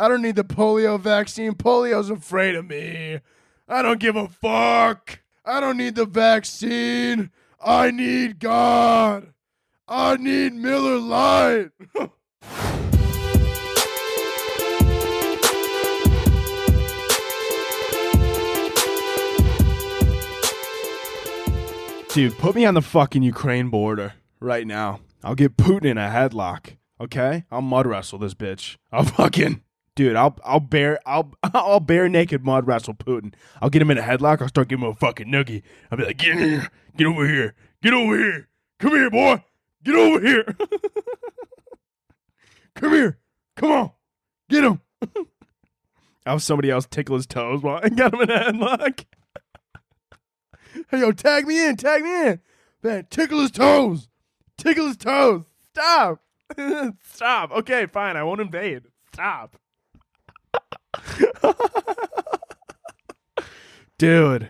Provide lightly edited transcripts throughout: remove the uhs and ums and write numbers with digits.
I don't need the polio vaccine. Polio's afraid of me. I don't give a fuck. I don't need the vaccine. I need God. I need Miller Lite. Dude, put me on the fucking Ukraine border right now. I'll get Putin in a headlock. Okay? I'll mud wrestle this bitch. I'll bare naked mud wrestle Putin. I'll get him in a headlock. I'll start giving him a fucking noogie. I'll be like, get in here. Get over here. Get over here. Come here, boy. Get over here. Come here. Come on. Get him. I'll have somebody else tickle his toes while I got him in a headlock. Hey, yo, tag me in. Man, tickle his toes. Stop. Stop. Okay, fine. I won't invade. Stop. Dude,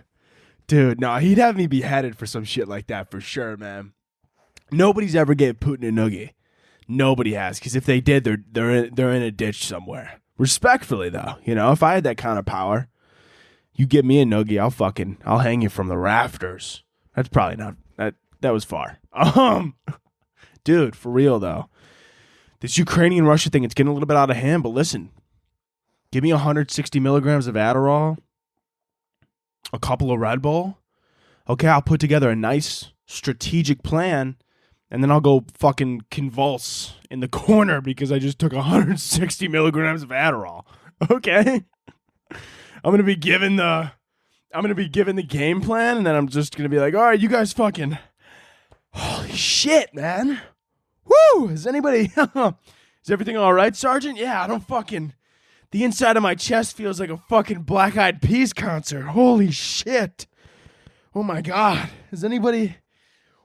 no, he'd have me beheaded for some shit like that for sure, man. Nobody's ever gave Putin a noogie. Nobody has, because if they did, they're in a ditch somewhere. Respectfully, though, if I had that kind of power, you give me a noogie, I'll hang you from the rafters. That's probably not that was far. Dude, for real though, this Ukrainian Russia thing, it's getting a little bit out of hand. But listen, give me 160 milligrams of Adderall, a couple of Red Bull. Okay, I'll put together a nice strategic plan, and then I'll go fucking convulse in the corner because I just took 160 milligrams of Adderall. Okay, I'm gonna be given the game plan, and then I'm just gonna be like, all right, you guys fucking, holy shit, man. Woo! Is everything all right, Sergeant? Yeah, the inside of my chest feels like a fucking Black Eyed Peas concert. Holy shit. Oh my God. Is anybody,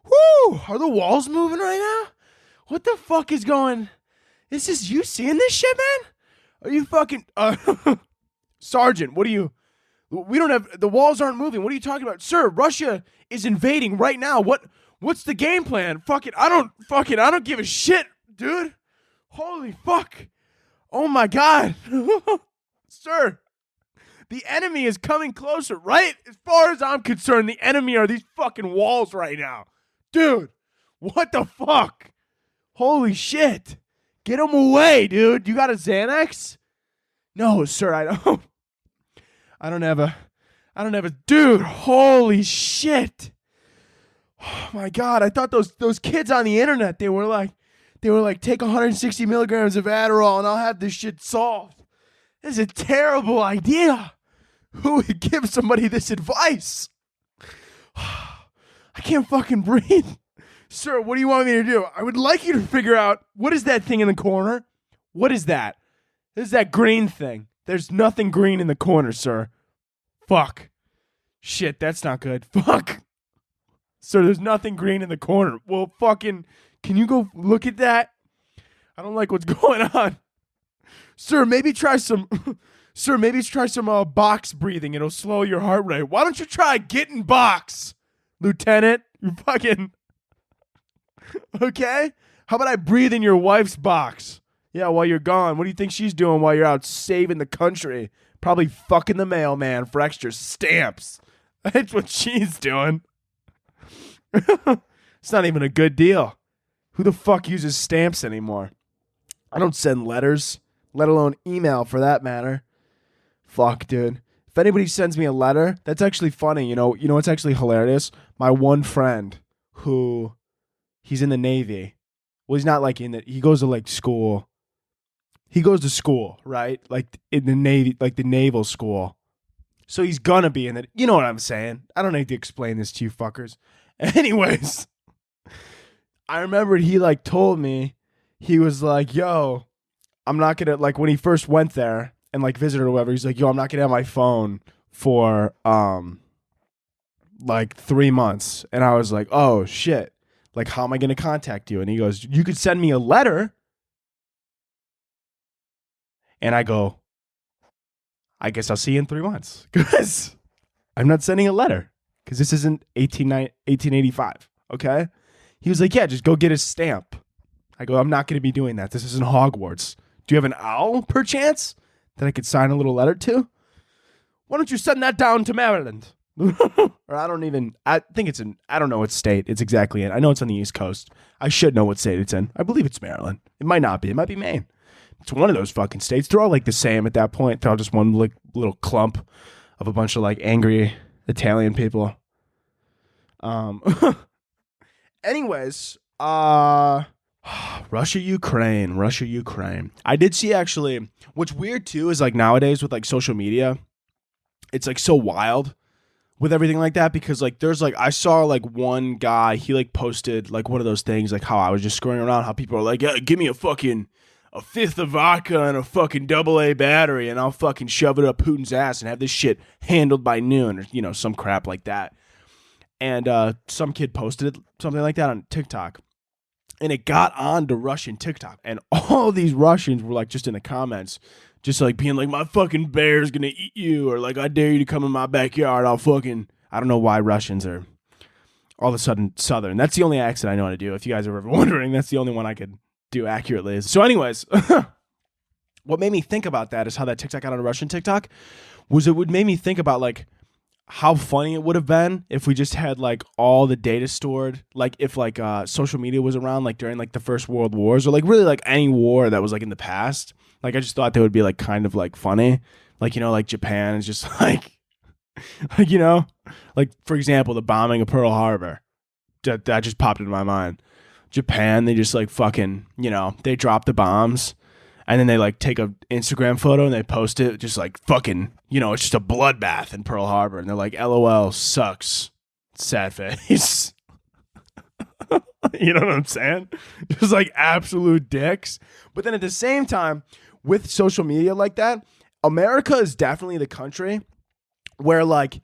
woo! Are the walls moving right now? What the fuck is going, is this you seeing this shit, man? Are you fucking, Sergeant, we don't have, the walls aren't moving. What are you talking about? Sir, Russia is invading right now. What's the game plan? I don't give a shit, dude. Holy fuck. Oh my God. Sir, the enemy is coming closer, right? As far as I'm concerned, the enemy are these fucking walls right now. Dude, what the fuck? Holy shit. Get them away, dude. You got a Xanax? No, sir, I don't have a, dude, holy shit. Oh my God, I thought those kids on the internet, they were like, take 160 milligrams of Adderall and I'll have this shit solved. This is a terrible idea. Who would give somebody this advice? I can't fucking breathe. Sir, what do you want me to do? I would like you to figure out, what is that thing in the corner? What is that? This is that green thing. There's nothing green in the corner, sir. Fuck. Shit, that's not good. Fuck. Sir, there's nothing green in the corner. Well, fucking, can you go look at that? I don't like what's going on. Sir, maybe try some box breathing. It'll slow your heart rate. Why don't you try getting box, Lieutenant? You fucking, okay? How about I breathe in your wife's box? Yeah, while you're gone. What do you think she's doing while you're out saving the country? Probably fucking the mailman for extra stamps. That's what she's doing. It's not even a good deal. Who the fuck uses stamps anymore? I don't send letters, let alone email for that matter. Fuck, dude. If anybody sends me a letter, that's actually funny. You know what's actually hilarious? My one friend he's in the Navy. Well, he's not like he goes to like school. He goes to school, right? Like in the Navy, like the naval school. So he's gonna be in it. You know what I'm saying? I don't need to explain this to you fuckers. Anyways, I remembered he like told me, he was like, yo, I'm not gonna, like when he first went there and like visited or whatever, he's like, yo, I'm not gonna have my phone for like 3 months. And I was like, oh shit. Like, how am I gonna contact you? And he goes, you could send me a letter. And I go, I guess I'll see you in 3 months. Because I'm not sending a letter. Because this isn't 1885, okay? He was like, yeah, just go get his stamp. I go, I'm not going to be doing that. This isn't Hogwarts. Do you have an owl, perchance? that I could sign a little letter to? Why don't you send that down to Maryland? Or I think it's I don't know what state it's exactly in. I know it's on the East Coast. I should know what state it's in. I believe it's Maryland. It might not be. It might be Maine. It's one of those fucking states. They're all like the same at that point. They're all just one like little clump of a bunch of like angry Italian people. Anyways, Russia, Ukraine. I did see actually, what's weird too is like nowadays with like social media, it's like so wild with everything like that because like there's like, I saw like one guy, he like posted like one of those things like how I was just scrolling around, how people are like, yeah, give me a fifth of vodka and a fucking AA battery and I'll fucking shove it up Putin's ass and have this shit handled by noon or, you know, some crap like that. And some kid posted something like that on TikTok. And it got on to Russian TikTok. And all these Russians were like just in the comments, just like being like, my fucking bear's gonna eat you. Or like, I dare you to come in my backyard. I don't know why Russians are all of a sudden Southern. That's the only accent I know how to do. If you guys are ever wondering, that's the only one I could do accurately. So anyways, what made me think about that is how that TikTok got on a Russian TikTok was it would make me think about like how funny it would have been if we just had like all the data stored, like if like social media was around like during like the First World Wars or like really like any war that was like in the past. Like I just thought they would be like kind of like funny. Like, you know, like Japan is just like you know, like for example, the bombing of Pearl Harbor. That just popped into my mind. Japan, they just like fucking, you know, they drop the bombs and then they like take a Instagram photo and they post it just like fucking, you know, it's just a bloodbath in Pearl Harbor. And they're like, LOL sucks. Sad face. You know what I'm saying? Just like absolute dicks. But then at the same time, with social media like that, America is definitely the country where like,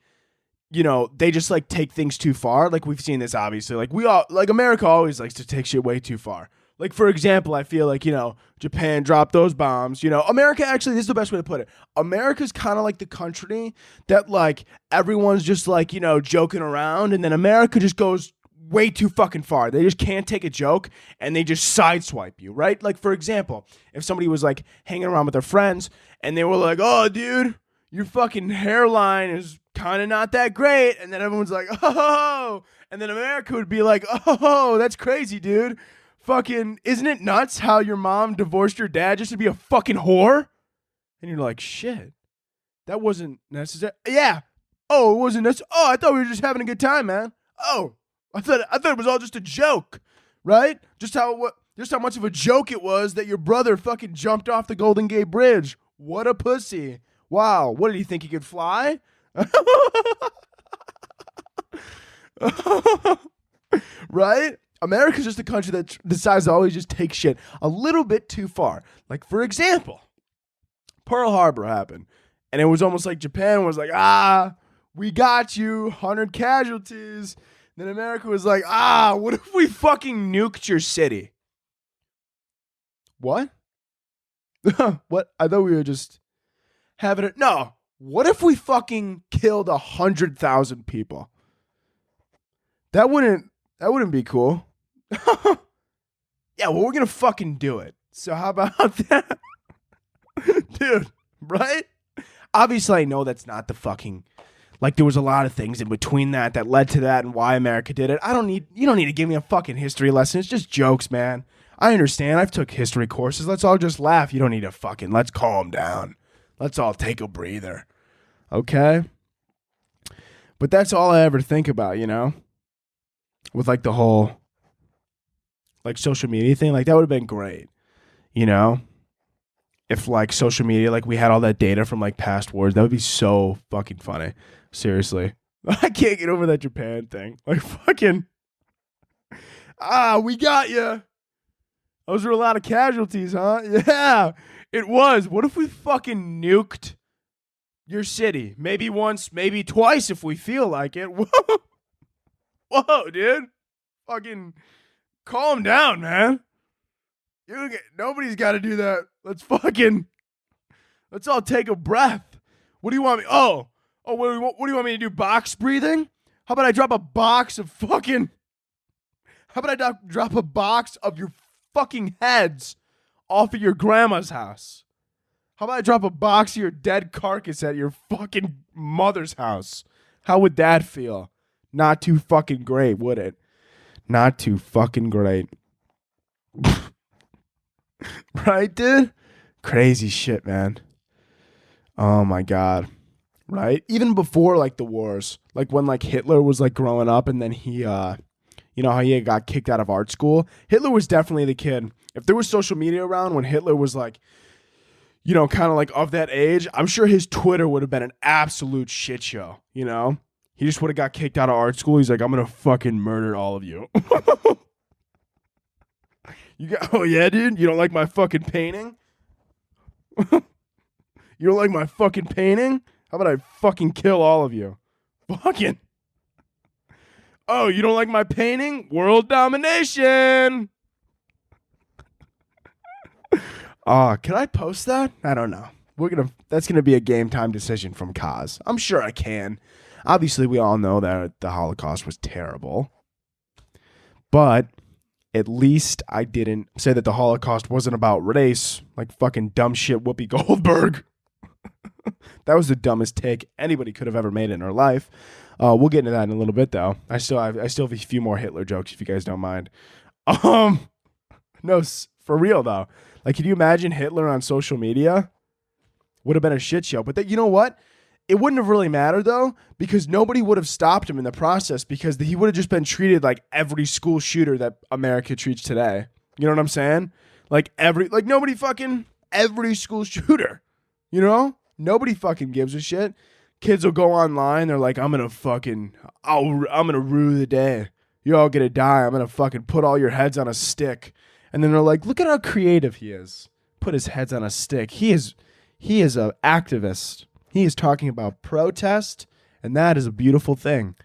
you know, they just like take things too far. Like we've seen this obviously. Like America always likes to take shit way too far. Like, for example, I feel like, you know, Japan dropped those bombs. You know, America, actually, this is the best way to put it. America's kind of like the country that, like, everyone's just, like, you know, joking around. And then America just goes way too fucking far. They just can't take a joke and they just sideswipe you, right? Like, for example, if somebody was, like, hanging around with their friends and they were like, oh, dude, your fucking hairline is kind of not that great. And then everyone's like, oh. And then America would be like, oh, that's crazy, dude. Fucking, isn't it nuts how your mom divorced your dad just to be a fucking whore? And you're like, shit, that wasn't necessary. Yeah. Oh, it wasn't necessary. Oh, I thought we were just having a good time, man. Oh, I thought it was all just a joke, right? Just how much of a joke it was that your brother fucking jumped off the Golden Gate Bridge. What a pussy. Wow. What did he think he could fly? Right? America's just a country that decides to always just take shit a little bit too far. Like, for example, Pearl Harbor happened. And it was almost like Japan was like, we got you, 100 casualties. Then America was like, what if we fucking nuked your city? What? What? I thought we were just having it. No. What if we fucking killed 100,000 people? That wouldn't be cool. Yeah, well, we're going to fucking do it. So how about that? Dude, right? Obviously, I know that's not the fucking... Like, there was a lot of things in between that led to that and why America did it. You don't need to give me a fucking history lesson. It's just jokes, man. I understand. I've took history courses. Let's all just laugh. You don't need to fucking... Let's calm down. Let's all take a breather. Okay? But that's all I ever think about, you know? With, like, the whole... like social media thing, like that would have been great, you know, if like social media, like we had all that data from like past wars. That would be so fucking funny. Seriously. I can't get over that Japan thing. Like fucking, we got you. Those were a lot of casualties, huh? Yeah, it was. What if we fucking nuked your city? Maybe once, maybe twice if we feel like it. Whoa, dude. Fucking calm down, man. Nobody's got to do that. Let's all take a breath. What do you want me? What do you want me to do? Box breathing? How about I drop a box of your fucking heads off of your grandma's house? How about I drop a box of your dead carcass at your fucking mother's house? How would that feel? Not too fucking great, would it? Not too fucking great. Right, dude? Crazy shit, man. Oh my God. Right? Even before like the wars, like when like Hitler was like growing up and then he you know how he got kicked out of art school? Hitler was definitely the kid. If there was social media around when Hitler was like, you know, kind of like of that age, I'm sure his Twitter would have been an absolute shit show, you know? He just would have got kicked out of art school. He's like, I'm going to fucking murder all of you. Oh yeah, dude? You don't like my fucking painting? You don't like my fucking painting? How about I fucking kill all of you? Fucking. Oh, you don't like my painting? World domination. Can I post that? I don't know. That's gonna be a game time decision from Kaz. I'm sure I can. Obviously, we all know that the Holocaust was terrible. But at least I didn't say that the Holocaust wasn't about race, like fucking dumb shit Whoopi Goldberg. That was the dumbest take anybody could have ever made in her life. We'll get into that in a little bit, though. I still have a few more Hitler jokes, if you guys don't mind. No, for real though. Like, can you imagine Hitler on social media? Would have been a shit show. But you know what? It wouldn't have really mattered though, because nobody would have stopped him in the process, because he would have just been treated like every school shooter that America treats today. You know what I'm saying? Like every school shooter. You know? Nobody fucking gives a shit. Kids will go online. They're like, I'm gonna rue the day. You're all gonna die. I'm gonna fucking put all your heads on a stick. And then they're like, look at how creative he is. Put his heads on a stick. He is an activist. He is talking about protest, and that is a beautiful thing.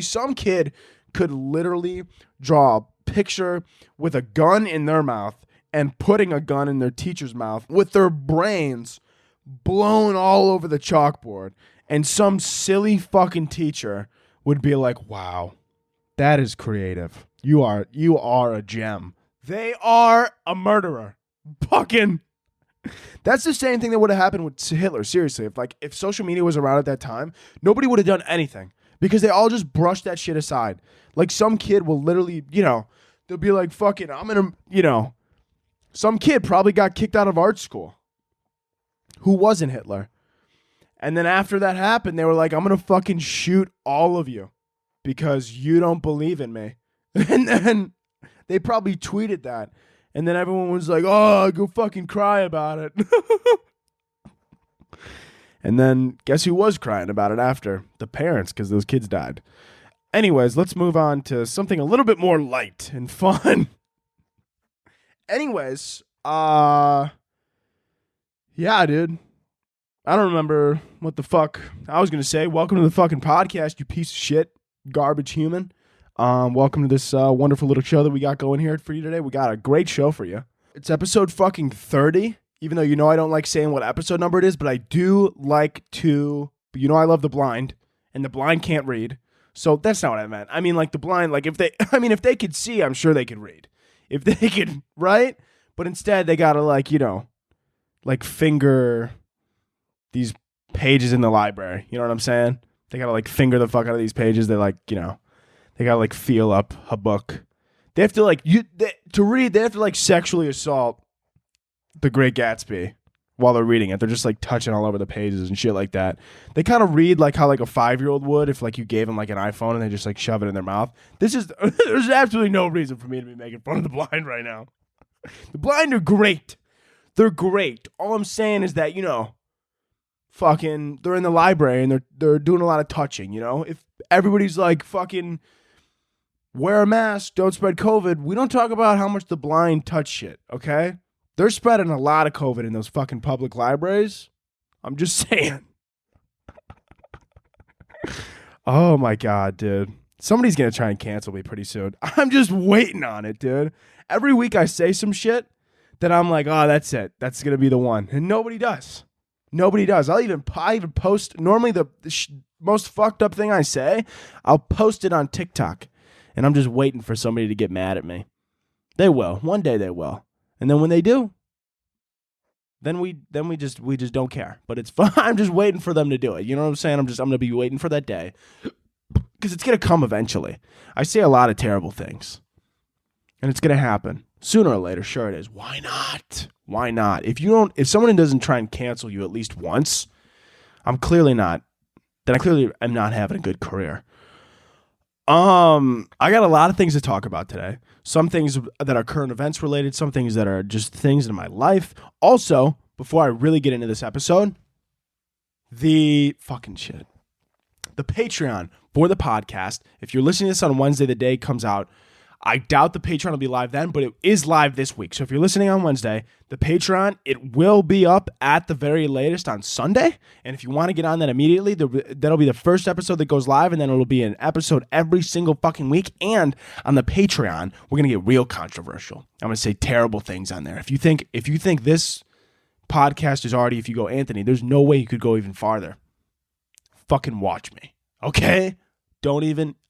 Some kid could literally draw a picture with a gun in their mouth and putting a gun in their teacher's mouth with their brains blown all over the chalkboard. And some silly fucking teacher would be like, wow, that is creative. You are a gem. They are a murderer. Fucking. That's the same thing that would have happened with Hitler. Seriously, if social media was around at that time, nobody would have done anything, because they all just brushed that shit aside. Like, some kid will literally, they'll be like, fucking, some kid probably got kicked out of art school who wasn't Hitler. And then after that happened, they were like, I'm going to fucking shoot all of you because you don't believe in me. And then they probably tweeted that. And then everyone was like, oh, go fucking cry about it. And then guess who was crying about it after? The parents, because those kids died. Anyways, let's move on to something a little bit more light and fun. Anyways, yeah, dude. I don't remember what the fuck I was going to say. Welcome to the fucking podcast, you piece of shit, garbage human. Welcome to this wonderful little show that we got going here for you today. We got a great show for you. It's episode fucking 30, even though I don't like saying what episode number it is, but I do like to, I love the blind, and the blind can't read. So that's not what I meant. I mean, like the blind, like if they could see, I'm sure they could read. If they could, right? But instead they gotta like finger these pages in the library. You know what I'm saying? They gotta like finger the fuck out of these pages. They they gotta like feel up a book. They have to to read. They have to like sexually assault The Great Gatsby while they're reading it. They're just like touching all over the pages and shit like that. They kind of read like how like a 5-year-old would if like you gave them like an iPhone and they just like shove it in their mouth. There's absolutely no reason for me to be making fun of the blind right now. The blind are great. They're great. All I'm saying is that fucking they're in the library and they're doing a lot of touching. If everybody's like fucking wear a mask, don't spread COVID, we don't talk about how much the blind touch shit, okay? They're spreading a lot of COVID in those fucking public libraries. I'm just saying. Oh my God, dude. Somebody's going to try and cancel me pretty soon. I'm just waiting on it, dude. Every week I say some shit that I'm like, oh, that's it. That's going to be the one. And nobody does. Nobody does. I even post, normally the most fucked up thing I say, I'll post it on TikTok. And I'm just waiting for somebody to get mad at me. They will. One day they will. And then when they do, then we just don't care. But it's fun. I'm just waiting for them to do it. You know what I'm saying? I'm gonna be waiting for that day because it's gonna come eventually. I say a lot of terrible things, and it's gonna happen sooner or later. Sure it is. Why not? Why not? If someone doesn't try and cancel you at least once, I clearly am not having a good career. I got a lot of things to talk about today. Some things that are current events related, some things that are just things in my life. Also, before I really get into this episode, the Patreon for the podcast. If you're listening to this on Wednesday, the day it comes out, I doubt the Patreon will be live then, but it is live this week. So if you're listening on Wednesday, the Patreon, it will be up at the very latest on Sunday. And if you want to get on that immediately, that'll be the first episode that goes live, and then it'll be an episode every single fucking week. And on the Patreon, we're going to get real controversial. I'm going to say terrible things on there. If you think this podcast is already, if you go Anthony, there's no way you could go even farther. Fucking watch me. Okay?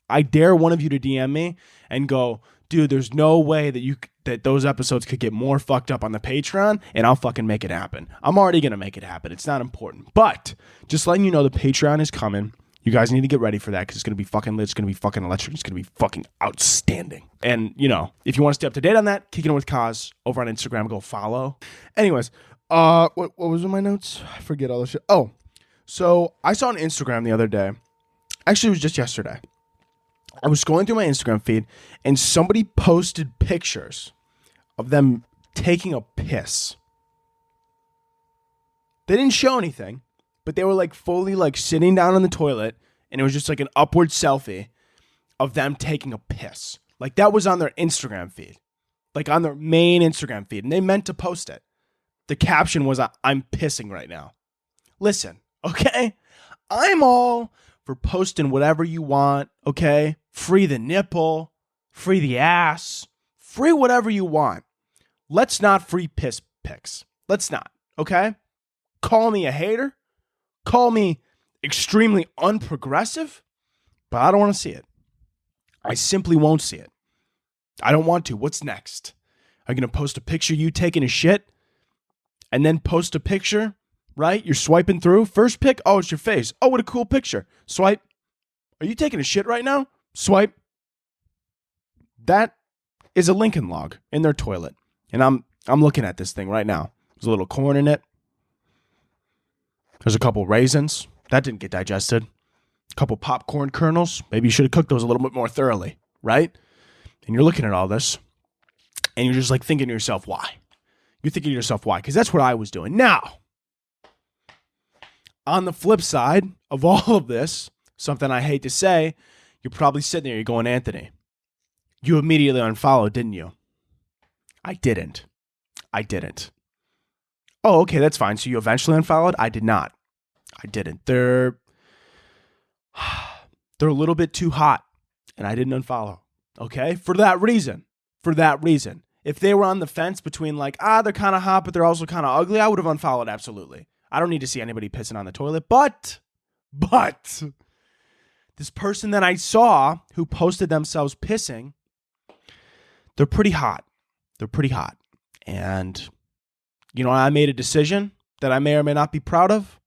I dare one of you to DM me and go, dude, there's no way that those episodes could get more fucked up on the Patreon, and I'll fucking make it happen. I'm already going to make it happen. It's not important. But just letting you know, the Patreon is coming. You guys need to get ready for that because it's going to be fucking lit. It's going to be fucking electric. It's going to be fucking outstanding. And, if you want to stay up to date on that, Kicking It With Kaz over on Instagram. Go follow. Anyways, what was in my notes? I forget all this shit. Oh, so I saw on Instagram the other day. Actually, it was just yesterday. I was going through my Instagram feed, and somebody posted pictures of them taking a piss. They didn't show anything, but they were fully sitting down on the toilet, and it was just an upward selfie of them taking a piss. That was on their Instagram feed, on their main Instagram feed, and they meant to post it. The caption was, "I'm pissing right now." Listen, okay? I'm all for posting whatever you want, okay? Free the nipple, free the ass, free whatever you want. Let's not free piss pics. Let's not, okay? Call me a hater. Call me extremely unprogressive, but I don't want to see it. I simply won't see it. I don't want to. What's next? Are you going to post a picture of you taking a shit and then post a picture, right? You're swiping through. First pic, oh, it's your face. Oh, what a cool picture. Swipe. Are you taking a shit right now? Swipe. That is a Lincoln log in their toilet. And I'm looking at this thing right now. There's a little corn in it. There's a couple raisins. That didn't get digested. A couple popcorn kernels. Maybe you should have cooked those a little bit more thoroughly, right? And you're looking at all this, and you're just thinking to yourself, why? You're thinking to yourself, why? Because that's what I was doing. Now, on the flip side of all of this, something I hate to say, you're probably sitting there, you're going, Anthony, you immediately unfollowed, didn't you? I didn't. Oh, okay, that's fine. So you eventually unfollowed? I did not. I didn't. They're a little bit too hot, and I didn't unfollow. Okay? For that reason. If they were on the fence between they're kind of hot, but they're also kind of ugly, I would have unfollowed absolutely. I don't need to see anybody pissing on the toilet, but this person that I saw who posted themselves pissing, they're pretty hot. And, I made a decision that I may or may not be proud of.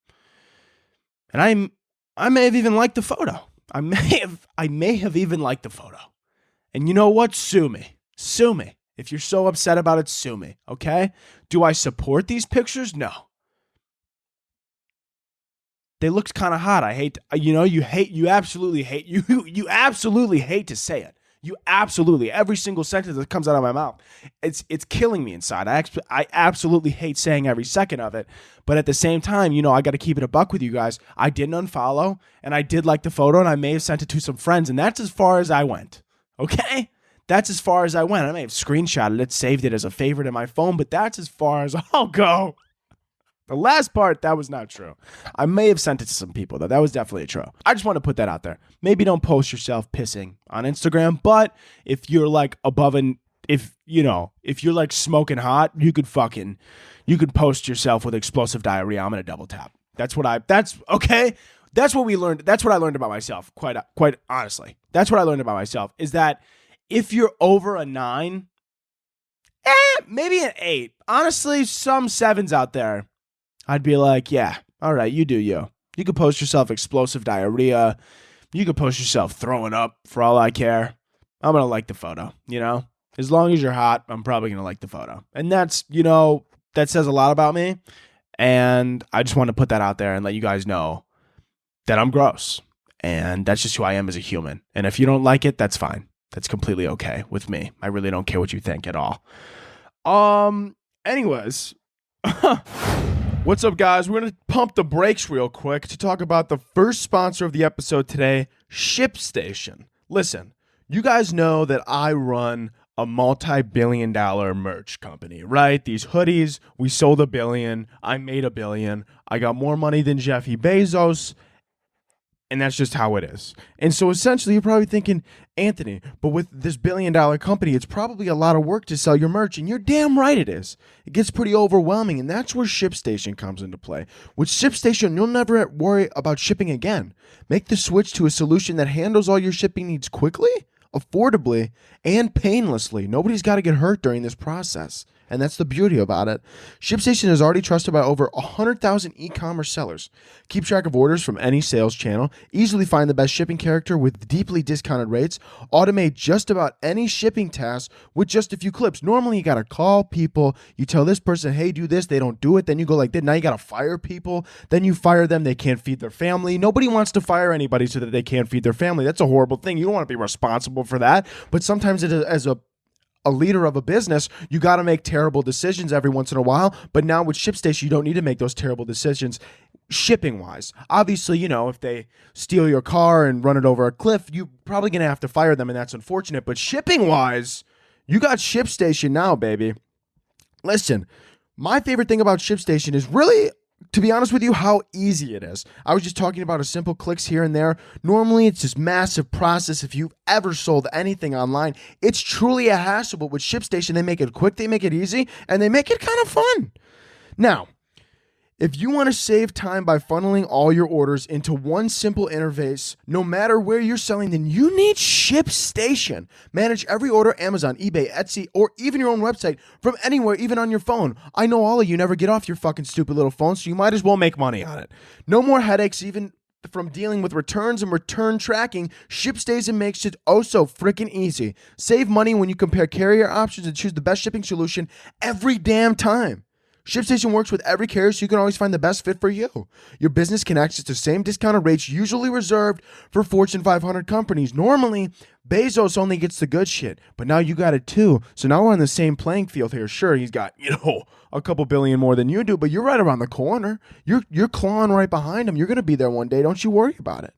And I may have even liked the photo. I may have even liked the photo. And you know what? Sue me. If you're so upset about it, sue me. Okay? Do I support these pictures? No. They looked kind of hot. You absolutely hate to say it. Every single sentence that comes out of my mouth, it's killing me inside. I absolutely hate saying every second of it. But at the same time, I got to keep it a buck with you guys. I didn't unfollow, and I did like the photo, and I may have sent it to some friends, and that's as far as I went. Okay? That's as far as I went. I may have screenshotted it, saved it as a favorite in my phone, but that's as far as I'll go. The last part, that was not true. I may have sent it to some people, though. That was definitely true. I just want to put that out there. Maybe don't post yourself pissing on Instagram, but if you're if you're smoking hot, you could post yourself with explosive diarrhea. I'm going to double tap. That's what we learned. That's what I learned about myself, quite honestly. That's what I learned about myself, is that if you're over a 9, maybe an 8. Honestly, some 7s out there, I'd be like, yeah, all right, you do you. You could post yourself explosive diarrhea. You could post yourself throwing up for all I care. I'm going to like the photo, you know? As long as you're hot, I'm probably going to like the photo. And that's, that says a lot about me. And I just want to put that out there and let you guys know that I'm gross. And that's just who I am as a human. And if you don't like it, that's fine. That's completely okay with me. I really don't care what you think at all. Anyways, what's up, guys? We're going to pump the brakes real quick to talk about the first sponsor of the episode today, ShipStation. Listen, you guys know that I run a multi-billion-dollar merch company, right? These hoodies, we sold $1 billion. I made $1 billion. I got more money than Jeffy Bezos. And that's just how it is. And so essentially, you're probably thinking, Anthony, but with this $1 billion company, it's probably a lot of work to sell your merch. And you're damn right it is. It gets pretty overwhelming. And that's where ShipStation comes into play. With ShipStation, you'll never worry about shipping again. Make the switch to a solution that handles all your shipping needs quickly, affordably, and painlessly. Nobody's got to get hurt during this process. And that's the beauty about it. ShipStation is already trusted by over 100,000 e-commerce sellers. Keep track of orders from any sales channel. Easily find the best shipping character with deeply discounted rates. Automate just about any shipping task with just a few clicks. Normally, you got to call people. You tell this person, hey, do this. They don't do it. Then you go like this. Now you got to fire people. Then you fire them. They can't feed their family. Nobody wants to fire anybody so that they can't feed their family. That's a horrible thing. You don't want to be responsible for that. But sometimes as a leader of a business, you got to make terrible decisions every once in a while. But now with ShipStation, you don't need to make those terrible decisions shipping wise. Obviously, if they steal your car and run it over a cliff, you're probably going to have to fire them, and that's unfortunate. But shipping wise, you got ShipStation now, baby. Listen, my favorite thing about ShipStation is really, to be honest with you, how easy it is. I was just talking about a simple clicks here and there. Normally, it's this massive process. If you've ever sold anything online, it's truly a hassle. But with ShipStation, they make it quick, they make it easy, and they make it kind of fun. Now, if you want to save time by funneling all your orders into one simple interface, no matter where you're selling, then you need ShipStation. Manage every order, Amazon, eBay, Etsy, or even your own website from anywhere, even on your phone. I know all of you never get off your fucking stupid little phone, so you might as well make money on it. No more headaches, even from dealing with returns and return tracking. ShipStation makes it oh so freaking easy. Save money when you compare carrier options and choose the best shipping solution every damn time. ShipStation works with every carrier, so you can always find the best fit for you. Your business can access the same discounted rates usually reserved for Fortune 500 companies. Normally, Bezos only gets the good shit, but now you got it too. So now we're on the same playing field here. Sure, he's got, a couple billion more than you do, but you're right around the corner. You're clawing right behind him. You're going to be there one day. Don't you worry about it.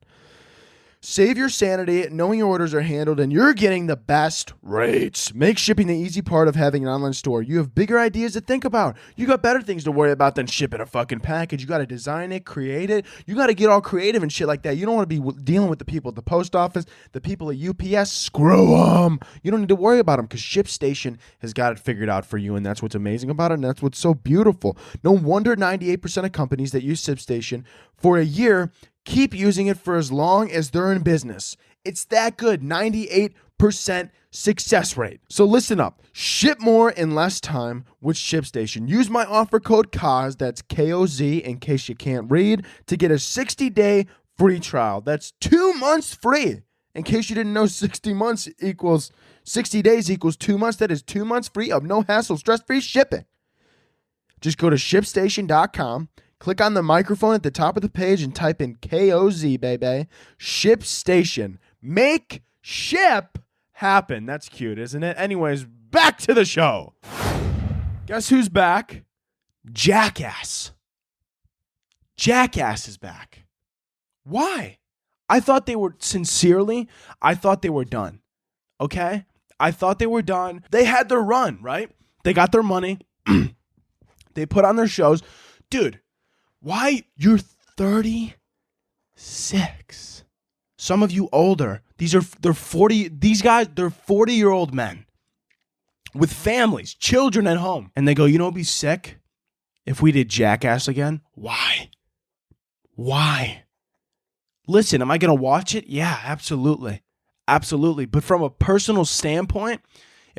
Save your sanity knowing your orders are handled and you're getting the best rates. Make shipping the easy part of having an online store. You have bigger ideas to think about. You got better things to worry about than shipping a fucking package. You got to design it, create it. You got to get all creative and shit like that. You don't want to be dealing with the people at the post office, the people at UPS. Screw them. You don't need to worry about them because ShipStation has got it figured out for you, and that's what's amazing about it, and that's what's so beautiful. No wonder 98% of companies that use ShipStation for a year keep using it for as long as they're in business. It's that good, 98% success rate. So listen up. Ship more in less time with ShipStation. Use my offer code KOZ, that's K-O-Z in case you can't read, to get a 60-day free trial. That's 2 months free. In case you didn't know, 60 days equals 2 months. That is 2 months free of no hassle, stress-free shipping. Just go to ShipStation.com. Click on the microphone at the top of the page and type in KOZ, baby. ShipStation. Make ship happen. That's cute, isn't it? Anyways, back to the show. Guess who's back? Jackass. Jackass is back. Why? I thought they were done. Okay? I thought they were done. They had their run, right? They got their money. They put on their shows. Dude, why? You're 36. Some of you older. They're 40. These guys, they're 40-year-old men with families, children at home. And they go, it'd be sick if we did Jackass again. Why? Listen, am I going to watch it? Yeah, absolutely. Absolutely. But from a personal standpoint,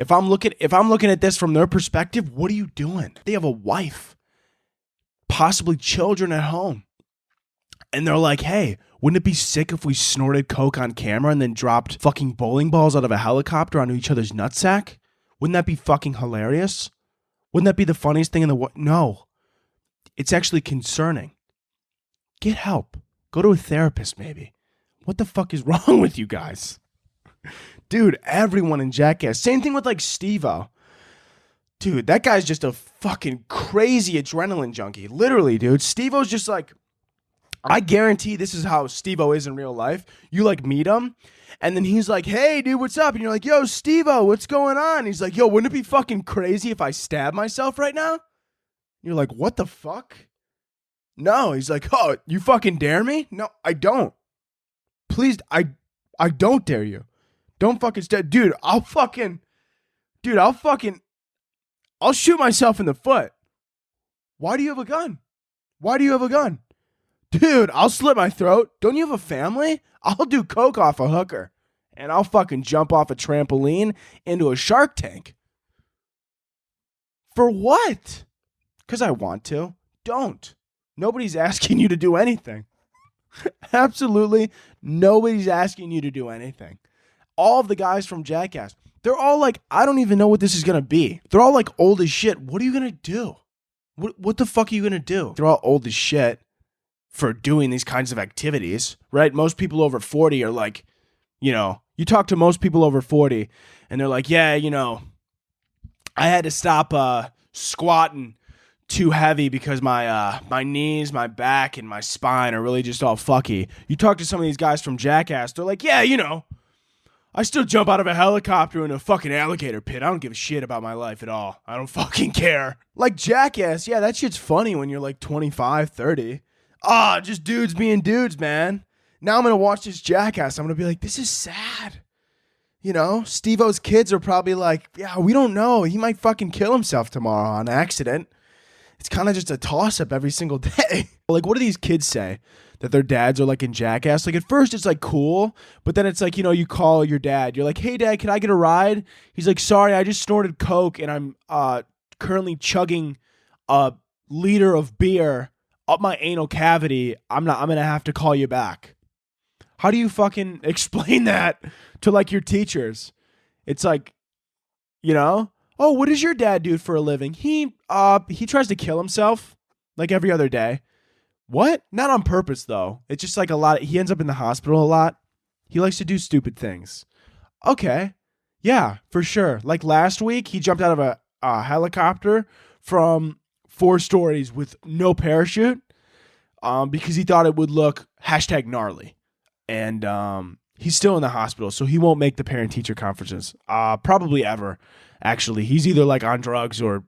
If I'm looking at this from their perspective, what are you doing? They have a wife, possibly children at home. And they're like, hey, wouldn't it be sick if we snorted coke on camera and then dropped fucking bowling balls out of a helicopter onto each other's nutsack? Wouldn't that be fucking hilarious? Wouldn't that be the funniest thing in the world? No. It's actually concerning. Get help. Go to a therapist, maybe. What the fuck is wrong with you guys? Dude, everyone in Jackass. Same thing with like Steve-O. Dude, that guy's just a fucking crazy adrenaline junkie. Literally, dude. Steve-O's just like, I guarantee this is how Steve-O is in real life. You like meet him, and then he's like, hey, dude, what's up? And you're like, yo, Steve-O, what's going on? He's like, yo, wouldn't it be fucking crazy if I stab myself right now? You're like, what the fuck? No, he's like, oh, you fucking dare me? No, I don't. Please, I don't dare you. Don't fucking stab. Dude, I'll shoot myself in the foot. Why do you have a gun? Why do you have a gun? Dude, I'll slit my throat. Don't you have a family? I'll do coke off a hooker. And I'll fucking jump off a trampoline into a shark tank. For what? Because I want to. Don't. Nobody's asking you to do anything. Absolutely nobody's asking you to do anything. All of the guys from Jackass, they're all like, I don't even know what this is going to be. They're all like old as shit. What are you going to do? What the fuck are you going to do? They're all old as shit for doing these kinds of activities, right? Most people over 40 are like, you talk to most people over 40 and they're like, yeah, I had to stop squatting too heavy because my knees, my back, and my spine are really just all fucky. You talk to some of these guys from Jackass, they're like, yeah, I still jump out of a helicopter in a fucking alligator pit. I don't give a shit about my life at all. I don't fucking care. Like Jackass, yeah, that shit's funny when you're like 25, 30. Just dudes being dudes, man. Now I'm going to watch this Jackass. I'm going to be like, this is sad. Steve-O's kids are probably like, yeah, we don't know. He might fucking kill himself tomorrow on accident. It's kind of just a toss-up every single day. Like, what do these kids say? That their dads are like in Jackass? Like, at first it's like cool, but then it's like, you call your dad. You're like, hey, Dad, can I get a ride? He's like, sorry, I just snorted coke and I'm currently chugging a liter of beer up my anal cavity. I'm going to have to call you back. How do you fucking explain that to like your teachers? It's like, oh, what does your dad do for a living? He tries to kill himself like every other day. What? Not on purpose though. It's just like he ends up in the hospital a lot. He likes to do stupid things. Okay. Yeah, for sure. Like last week, he jumped out of a helicopter from 4 stories with no parachute because he thought it would look #gnarly. And he's still in the hospital, so he won't make the parent-teacher conferences. Probably ever, actually. He's either like on drugs or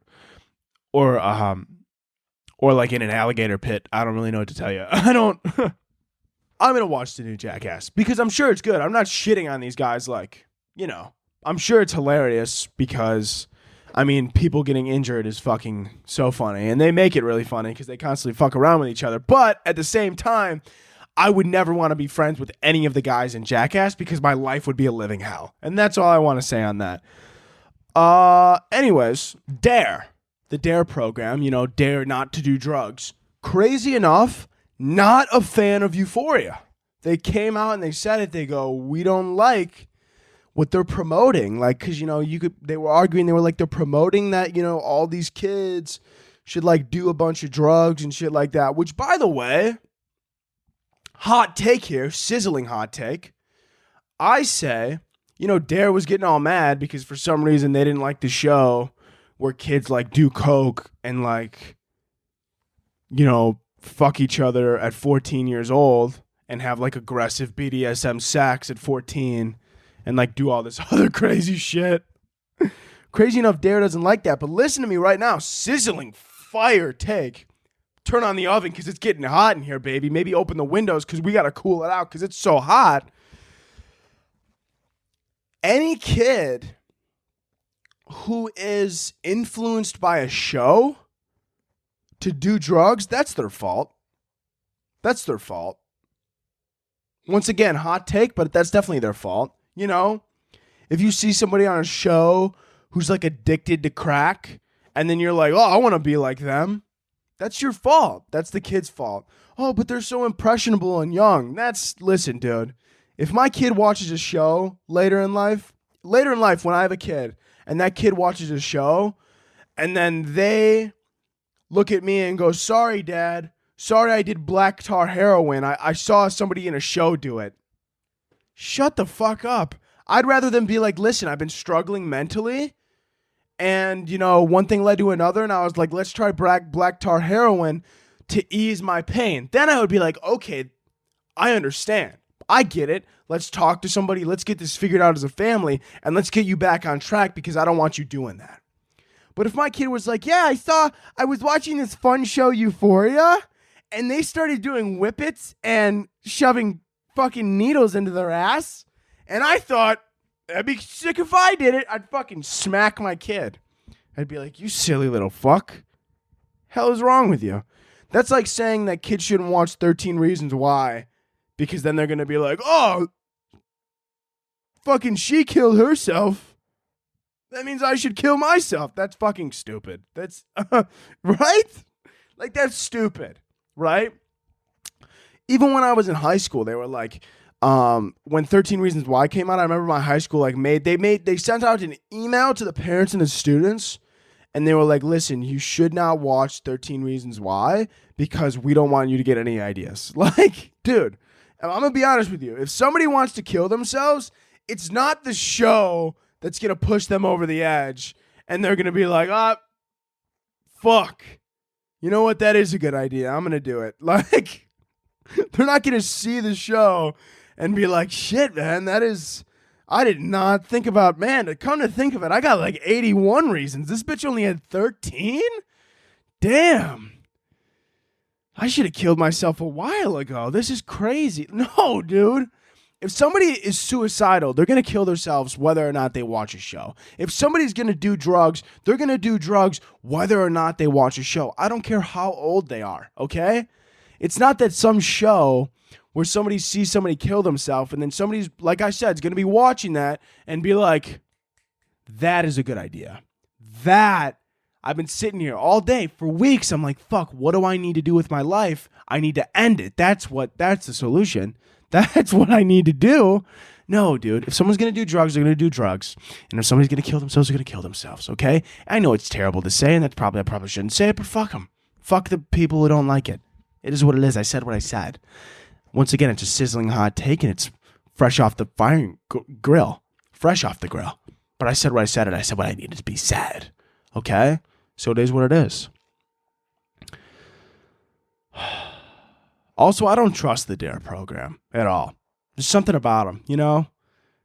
like in an alligator pit. I don't really know what to tell you. I'm going to watch the new Jackass because I'm sure it's good. I'm not shitting on these guys like, I'm sure it's hilarious because, people getting injured is fucking so funny. And they make it really funny because they constantly fuck around with each other. But at the same time, I would never want to be friends with any of the guys in Jackass because my life would be a living hell. And that's all I want to say on that. Anyways, Dare. The Dare program, dare not to do drugs. Crazy enough, not a fan of Euphoria. They came out and they said it. They go, we don't like what they're promoting. Like, because, they were arguing. They were like, they're promoting that, all these kids should like do a bunch of drugs and shit like that. Which, by the way, hot take here, sizzling hot take. I say, Dare was getting all mad because for some reason they didn't like the show where kids like do coke and like, fuck each other at 14 years old and have like aggressive BDSM sex at 14 and like do all this other crazy shit. Crazy enough, Dare doesn't like that. But listen to me right now. Sizzling fire take. Turn on the oven because it's getting hot in here, baby. Maybe open the windows because we got to cool it out because it's so hot. Any kid who is influenced by a show to do drugs, that's their fault. That's their fault. Once again, hot take, but that's definitely their fault. If you see somebody on a show who's like addicted to crack, and then you're like, oh, I want to be like them. That's your fault. That's the kid's fault. Oh, but they're so impressionable and young. Listen, dude. If my kid watches a show later in life when I have a kid, and that kid watches a show, and then they look at me and go, sorry, Dad. Sorry I did black tar heroin. I saw somebody in a show do it. Shut the fuck up. I'd rather them be like, listen, I've been struggling mentally, and, one thing led to another, and I was like, let's try black tar heroin to ease my pain. Then I would be like, okay, I understand. I get it. Let's talk to somebody. Let's get this figured out as a family, and let's get you back on track because I don't want you doing that. But if my kid was like, yeah, I was watching this fun show, Euphoria, and they started doing whippets and shoving fucking needles into their ass, and I thought, I'd be sick if I did it. I'd fucking smack my kid. I'd be like, you silly little fuck. Hell is wrong with you? That's like saying that kids shouldn't watch 13 Reasons Why, because then they're going to be like, oh, fucking she killed herself. That means I should kill myself. That's fucking stupid. That's, right? Like, that's stupid, right? Even when I was in high school, they were like, when 13 Reasons Why came out, I remember my high school, like, they sent out an email to the parents and the students, and they were like, listen, you should not watch 13 Reasons Why because we don't want you to get any ideas. Like, dude, I'm going to be honest with you. If somebody wants to kill themselves, it's not the show that's going to push them over the edge, and they're going to be like, fuck. You know what? That is a good idea. I'm going to do it. Like, they're not going to see the show and be like, shit, man, I did not think about, man, to come to think of it, I got like 81 reasons. This bitch only had 13? Damn. I should have killed myself a while ago. This is crazy. No, dude. If somebody is suicidal, they're going to kill themselves whether or not they watch a show. If somebody's going to do drugs, they're going to do drugs whether or not they watch a show. I don't care how old they are, okay? It's not that some show where somebody sees somebody kill themselves and then somebody's, like I said, is going to be watching that and be like, that is a good idea. That, I've been sitting here all day for weeks. I'm like, fuck, what do I need to do with my life? I need to end it. That's the solution. That's what I need to do. No, dude, if someone's going to do drugs, they're going to do drugs. And if somebody's going to kill themselves, they're going to kill themselves, okay? I know it's terrible to say, and I probably shouldn't say it, but fuck them. Fuck the people who don't like it. It is what it is. I said what I said. Once again, it's a sizzling hot take, and it's fresh off the firing grill. Fresh off the grill. But I said what I said, and I said what I needed to be said. Okay? So it is what it is. Also, I don't trust the DARE program at all. There's something about them,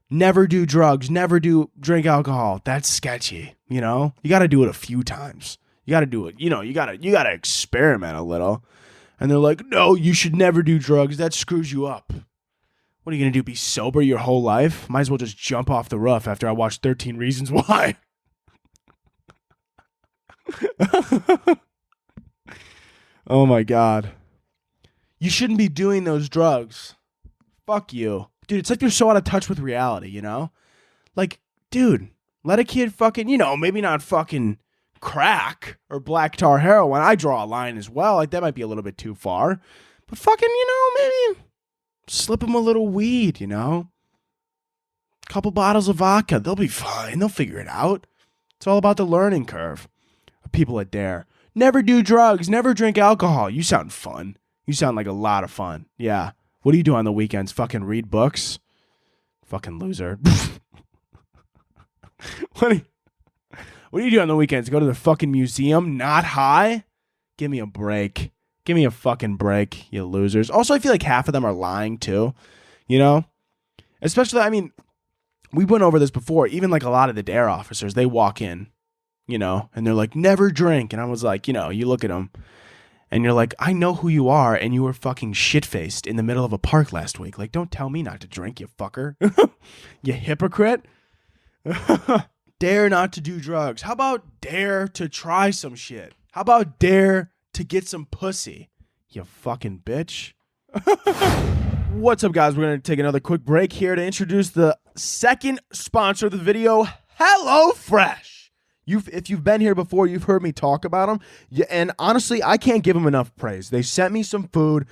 Never do drugs. Never drink alcohol. That's sketchy, You got to do it a few times. You got to do it. You got to experiment a little. And they're like, no, you should never do drugs. That screws you up. What are you going to do, be sober your whole life? Might as well just jump off the roof after I watched 13 Reasons Why. Oh, my God. You shouldn't be doing those drugs. Fuck you. Dude, it's like you're so out of touch with reality, Like, dude, let a kid fucking, maybe not fucking crack or black tar heroin. I draw a line as well. Like, that might be a little bit too far. But fucking, maybe slip them a little weed, Couple bottles of vodka. They'll be fine. They'll figure it out. It's all about the learning curve of people at DARE. Never do drugs. Never drink alcohol. You sound fun. You sound like a lot of fun. Yeah. What do you do on the weekends? Fucking read books? Fucking loser. What do you do on the weekends? Go to the fucking museum? Not high? Give me a break. Give me a fucking break, you losers. Also, I feel like half of them are lying too. Especially, we went over this before. Even like a lot of the DARE officers, they walk in, and they're like, never drink. And I was like, you look at them. And you're like, I know who you are, and you were fucking shit-faced in the middle of a park last week. Like, don't tell me not to drink, you fucker. You hypocrite. Dare not to do drugs. How about dare to try some shit? How about dare to get some pussy? You fucking bitch. What's up, guys? We're going to take another quick break here to introduce the second sponsor of the video, HelloFresh. If you've been here before, you've heard me talk about them. Yeah, and honestly, I can't give them enough praise. They sent me some food,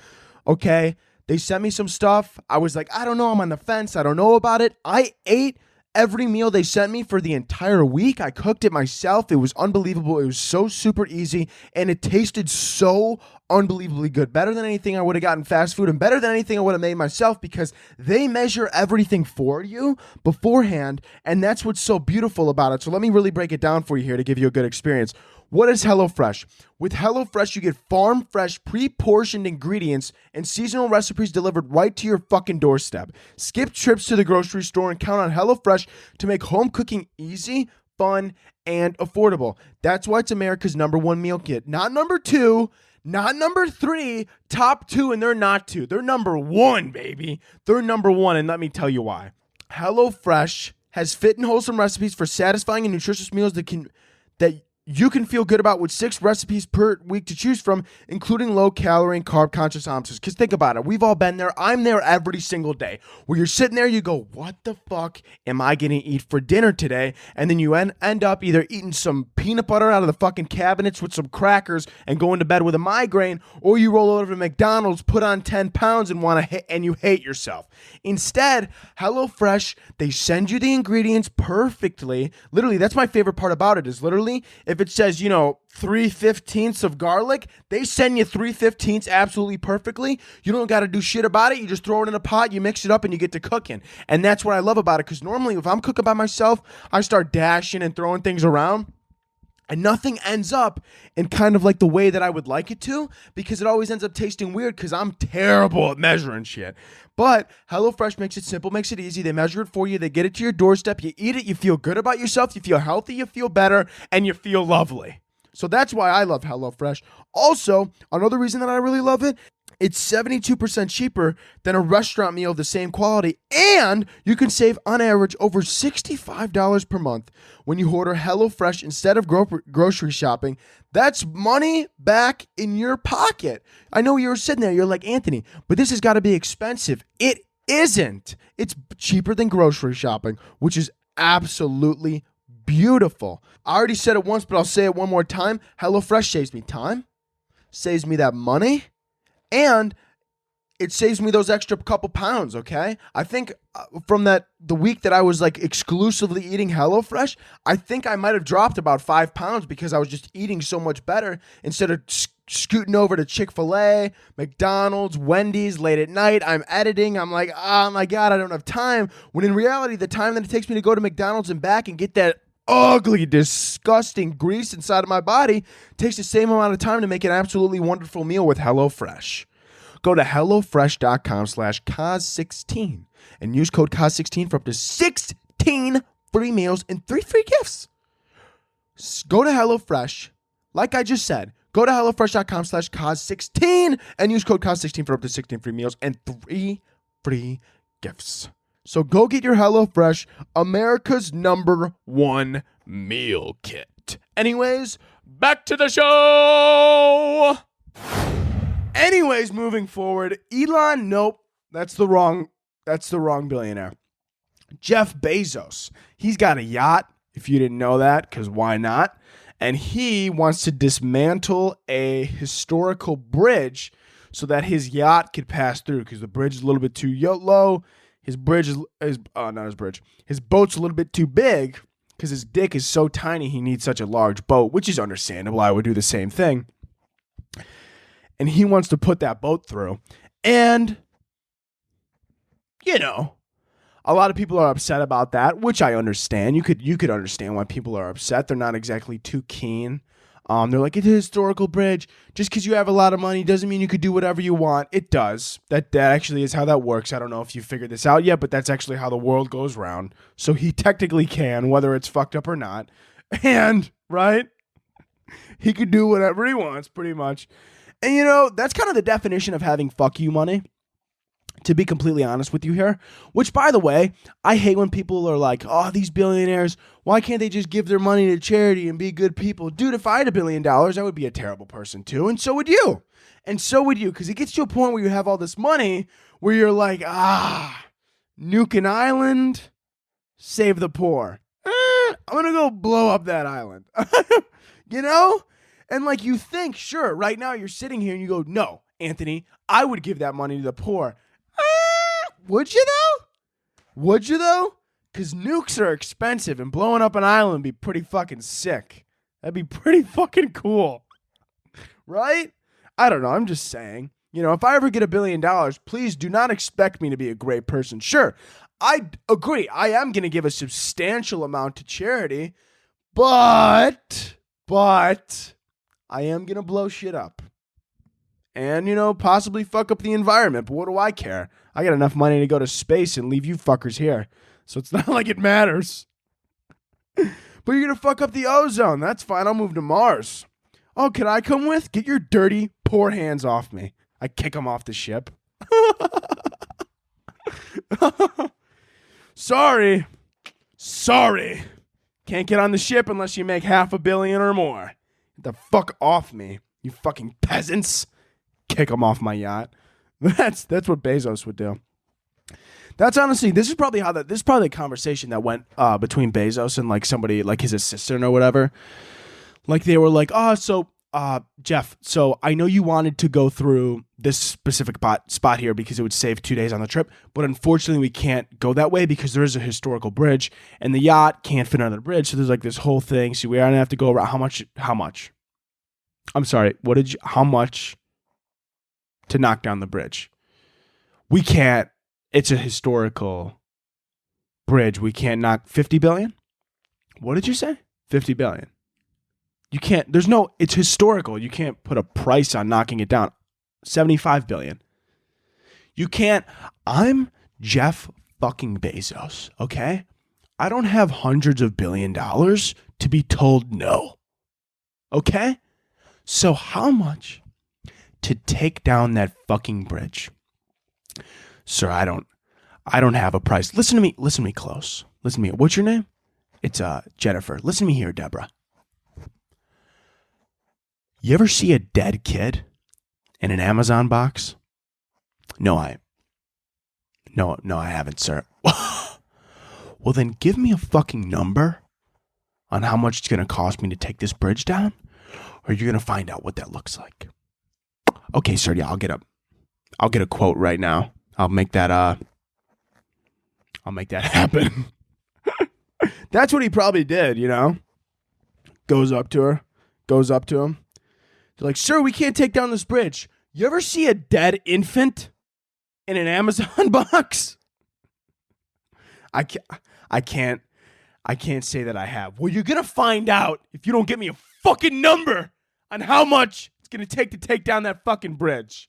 okay? They sent me some stuff. I was like, I don't know. I'm on the fence. I don't know about it. I ate every meal they sent me for the entire week. I cooked it myself. It was unbelievable. It was so super easy, and it tasted so unbelievably good. Better than anything I would have gotten fast food, and better than anything I would have made myself, because they measure everything for you beforehand, and that's what's so beautiful about it. So let me really break it down for you here to give you a good experience. What is HelloFresh? With HelloFresh, you get farm-fresh, pre-portioned ingredients and seasonal recipes delivered right to your fucking doorstep. Skip trips to the grocery store and count on HelloFresh to make home cooking easy, fun, and affordable. That's why it's America's #1 meal kit. Not number 2, not number 3, top 2, and they're not 2. They're #1, baby. They're #1, and let me tell you why. HelloFresh has fit and wholesome recipes for satisfying and nutritious meals that you can feel good about, with 6 recipes per week to choose from, including low-calorie and carb-conscious options. Because think about it. We've all been there. I'm there every single day. Where you're sitting there, you go, what the fuck am I going to eat for dinner today? And then you end up either eating some peanut butter out of the fucking cabinets with some crackers and going to bed with a migraine, or you roll over to McDonald's, put on 10 pounds, and you hate yourself. Instead, HelloFresh, they send you the ingredients perfectly. Literally, that's my favorite part about it, is literally, if it says, 3/15 of garlic, they send you 3/15 absolutely perfectly. You don't got to do shit about it. You just throw it in a pot, you mix it up, and you get to cooking. And that's what I love about it, because normally if I'm cooking by myself, I start dashing and throwing things around, and nothing ends up in kind of like the way that I would like it to, because it always ends up tasting weird, because I'm terrible at measuring shit. But HelloFresh makes it simple, makes it easy. They measure it for you. They get it to your doorstep. You eat it. You feel good about yourself. You feel healthy. You feel better. And you feel lovely. So that's why I love HelloFresh. Also, another reason that I really love it, it's 72% cheaper than a restaurant meal of the same quality, and you can save on average over $65 per month when you order HelloFresh instead of grocery shopping. That's money back in your pocket. I know you're sitting there, you're like, Anthony, but this has got to be expensive. It isn't. It's cheaper than grocery shopping, which is absolutely beautiful. I already said it once, but I'll say it one more time. HelloFresh saves me time, saves me that money, and it saves me those extra couple pounds, okay? I think from the week that I was like exclusively eating HelloFresh, I think I might have dropped about 5 pounds, because I was just eating so much better instead of scooting over to Chick-fil-A, McDonald's, Wendy's late at night. I'm editing. I'm like, oh my God, I don't have time. When in reality, the time that it takes me to go to McDonald's and back and get that ugly, disgusting grease inside of my body takes the same amount of time to make an absolutely wonderful meal with HelloFresh. Go to HelloFresh.com/Cause16 and use code Cause16 for up to 16 free meals and 3 free gifts. Go to HelloFresh. Like I just said, go to HelloFresh.com/Cause16 and use code Cause16 for up to 16 free meals and 3 free gifts. So go get your HelloFresh, America's #1 meal kit. Anyways, back to the show. Anyways, moving forward, Elon, nope, that's the wrong billionaire. Jeff Bezos, he's got a yacht, if you didn't know that, because why not? And he wants to dismantle a historical bridge so that his yacht could pass through, because the bridge is a little bit too low. His boat's a little bit too big, because his dick is so tiny he needs such a large boat, which is understandable. I would do the same thing. And he wants to put that boat through. And, a lot of people are upset about that, which I understand. You could understand why people are upset. They're not exactly too keen. They're like, it's a historical bridge. Just because you have a lot of money doesn't mean you could do whatever you want. It does. That actually is how that works. I don't know if you figured this out yet, but that's actually how the world goes round. So he technically can, whether it's fucked up or not. And, right? He could do whatever he wants, pretty much. And, that's kind of the definition of having fuck you money, to be completely honest with you here. Which, by the way, I hate when people are like, oh, these billionaires, why can't they just give their money to charity and be good people? Dude, if I had $1 billion, I would be a terrible person too. And so would you. Because it gets to a point where you have all this money where you're like, nuke an island, save the poor. I'm going to go blow up that island. You know? And like you think, sure, right now you're sitting here and you go, no, Anthony, I would give that money to the poor. Would you though? Would you though? Because nukes are expensive and blowing up an island would be pretty fucking sick. That'd be pretty fucking cool. Right? I don't know. I'm just saying. You know, if I ever get $1 billion, please do not expect me to be a great person. Sure, I agree. I am going to give a substantial amount to charity, but I am going to blow shit up. And, you know, possibly fuck up the environment. But what do I care? I got enough money to go to space and leave you fuckers here. So it's not like it matters. But you're going to fuck up the ozone. That's fine. I'll move to Mars. Oh, can I come with? Get your dirty, poor hands off me. I kick them off the ship. Sorry. Can't get on the ship unless you make $500 million or more. Get the fuck off me, you fucking peasants. Kick them off my yacht. That's what Bezos would do. That's honestly, this is probably the conversation that went between Bezos and like somebody like his assistant or whatever. Like they were like, oh, so Jeff, so I know you wanted to go through this specific spot here because it would save 2 days on the trip, but unfortunately we can't go that way because there is a historical bridge and the yacht can't fit under the bridge. So there's like this whole thing. So we're gonna have to go around how much? I'm sorry. How much to knock down the bridge? We can't. It's a historical bridge. We can't knock 50 billion. What did you say? 50 billion. You can't, it's historical. You can't put a price on knocking it down. 75 billion. You can't, I'm Jeff fucking Bezos, okay? I don't have hundreds of $1 billion to be told no. Okay? So how much to take down that fucking bridge? Sir, I don't have a price. Listen to me close. Listen to me. What's your name? It's Jennifer. Listen to me here, Deborah. You ever see a dead kid in an Amazon box? No, I haven't, sir. Well, then give me a fucking number on how much it's going to cost me to take this bridge down, or you're going to find out what that looks like. Okay, sir, yeah, I'll get a quote right now. I'll make that happen. That's what he probably did, you know? Goes up to him. They're like, sir, we can't take down this bridge. You ever see a dead infant in an Amazon box? I can't say that I have. Well, you're going to find out if you don't get me a fucking number on how much it's going to take down that fucking bridge.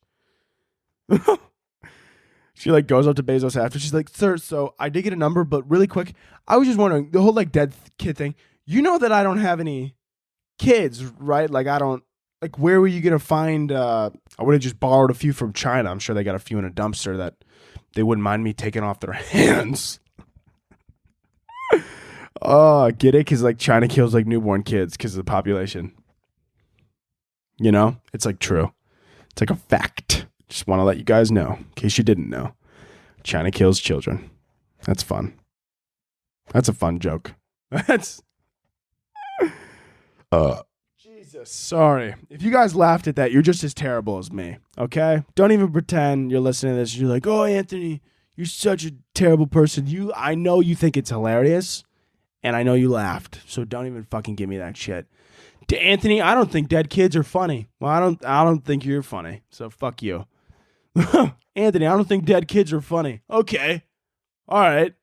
She like goes up to Bezos after. She's like, sir, so I did get a number, but really quick, I was just wondering, the whole like dead kid thing, you know that I don't have any kids, right? Like I don't, like where were you going to find, I would have just borrowed a few from China. I'm sure they got a few in a dumpster that they wouldn't mind me taking off their hands. Oh, get it? Because like China kills like newborn kids because of the population. You know, it's like true. It's like a fact. Just want to let you guys know, in case you didn't know. China kills children. That's fun. That's a fun joke. That's... Jesus, sorry. If you guys laughed at that, you're just as terrible as me, okay? Don't even pretend you're listening to this. You're like, oh, Anthony, you're such a terrible person. I know you think it's hilarious, and I know you laughed, so don't even fucking give me that shit. To Anthony, I don't think dead kids are funny. Well, I don't think you're funny, so fuck you. Anthony, I don't think dead kids are funny. Okay. All right.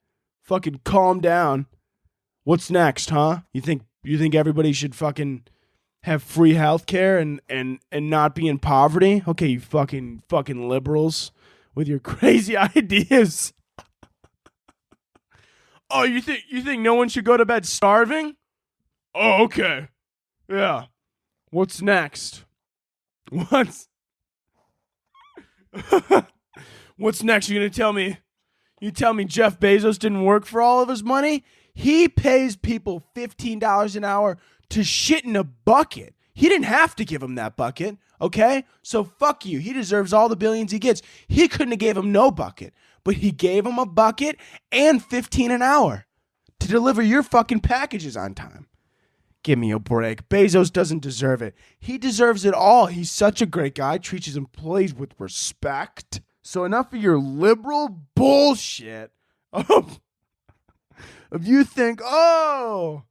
Fucking calm down. What's next, huh? You think everybody should fucking have free healthcare and not be in poverty? Okay, you fucking liberals with your crazy ideas. Oh, you think no one should go to bed starving? Oh, okay. Yeah. What's next? What's next? You tell me Jeff Bezos didn't work for all of his money? He pays people $15 an hour to shit in a bucket. He didn't have to give him that bucket, okay? So fuck you. He deserves all the billions he gets. He couldn't have gave him no bucket, but he gave him a bucket and $15 an hour to deliver your fucking packages on time. Give me a break. Bezos doesn't deserve it. He deserves it all. He's such a great guy. Treats his employees with respect. So enough of your liberal bullshit. If you think, oh,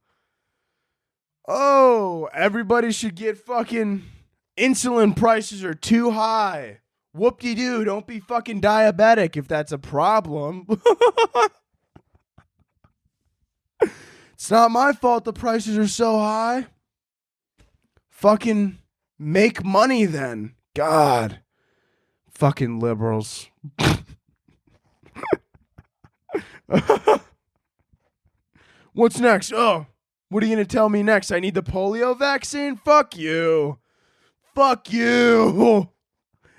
everybody should get fucking insulin prices are too high. Whoop-de-doo, don't be fucking diabetic if that's a problem. It's not my fault the prices are so high. Fucking make money then. God. Fucking liberals. What's next? Oh, what are you going to tell me next? I need the polio vaccine? Fuck you. Fuck you.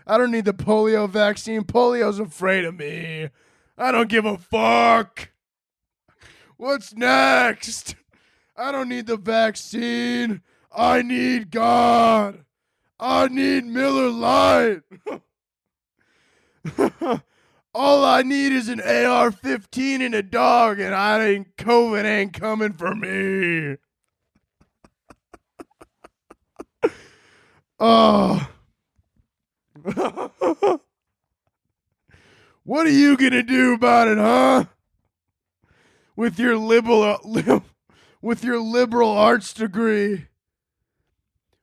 I don't need the polio vaccine. Polio's afraid of me. I don't give a fuck. What's next? I don't need the vaccine. I need God. I need Miller Lite. All I need is an AR-15 and a dog, and COVID ain't coming for me. Oh. What are you gonna do about it, huh? With your liberal arts degree.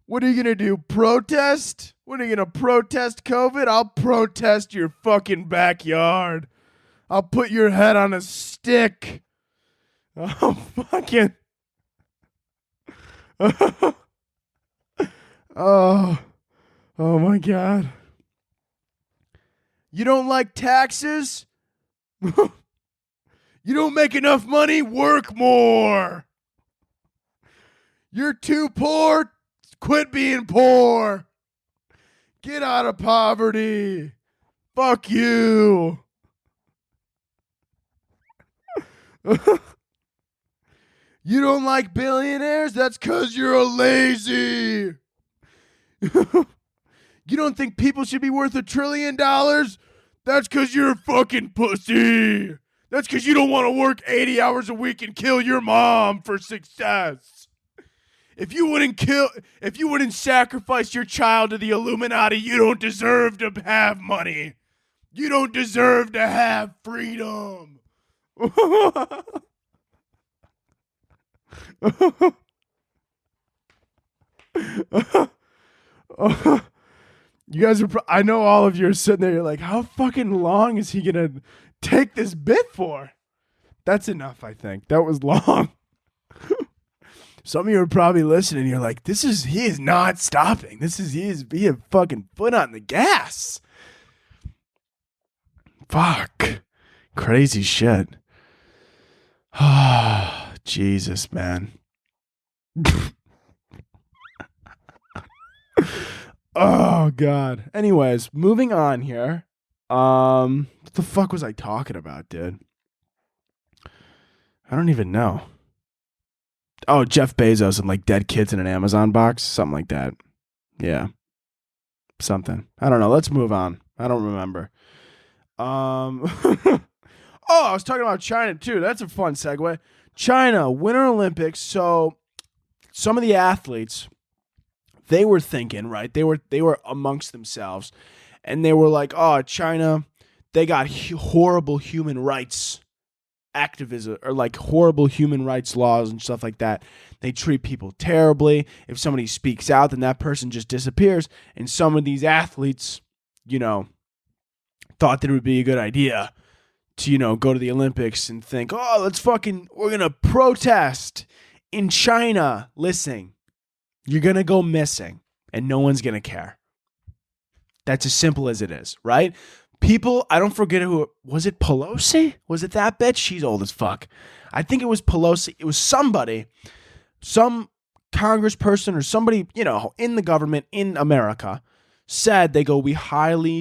What are you gonna do? Protest? What are you gonna protest COVID? I'll protest your fucking backyard. I'll put your head on a stick. Oh, fucking. Oh my God. You don't like taxes? You don't make enough money? Work more. You're too poor? Quit being poor. Get out of poverty. Fuck you. You don't like billionaires? That's because you're lazy. You don't think people should be worth $1 trillion? That's because you're a fucking pussy. That's because you don't want to work 80 hours a week and kill your mom for success. If you wouldn't sacrifice your child to the Illuminati, you don't deserve to have money. You don't deserve to have freedom. You guys are, I know all of you are sitting there, you're like, how fucking long is he going to take this bit for? That's enough, I think. That was long. Some of you are probably listening, you're like, he is not stopping. He is fucking foot on the gas. Fuck. Crazy shit. Ah, Jesus, man. Oh, God. Anyways, moving on here. What the fuck was I talking about, dude? I don't even know. Oh, Jeff Bezos and like dead kids in an Amazon box. Something like that. Yeah. Something. I don't know. Let's move on. I don't remember. Oh, I was talking about China too. That's a fun segue. China, Winter Olympics. So some of the athletes, they were thinking, right? They were amongst themselves, and they were like, "Oh, China, they got horrible human rights activism, or like horrible human rights laws and stuff like that. They treat people terribly. If somebody speaks out, then that person just disappears." And some of these athletes, thought that it would be a good idea to, go to the Olympics and think, "Oh, we're going to protest in China." Listen, you're going to go missing and no one's going to care. That's as simple as it is, right? People, I don't forget was it Pelosi? Was it that bitch? She's old as fuck. I think it was Pelosi. It was somebody, some congressperson or somebody, in the government in America said, we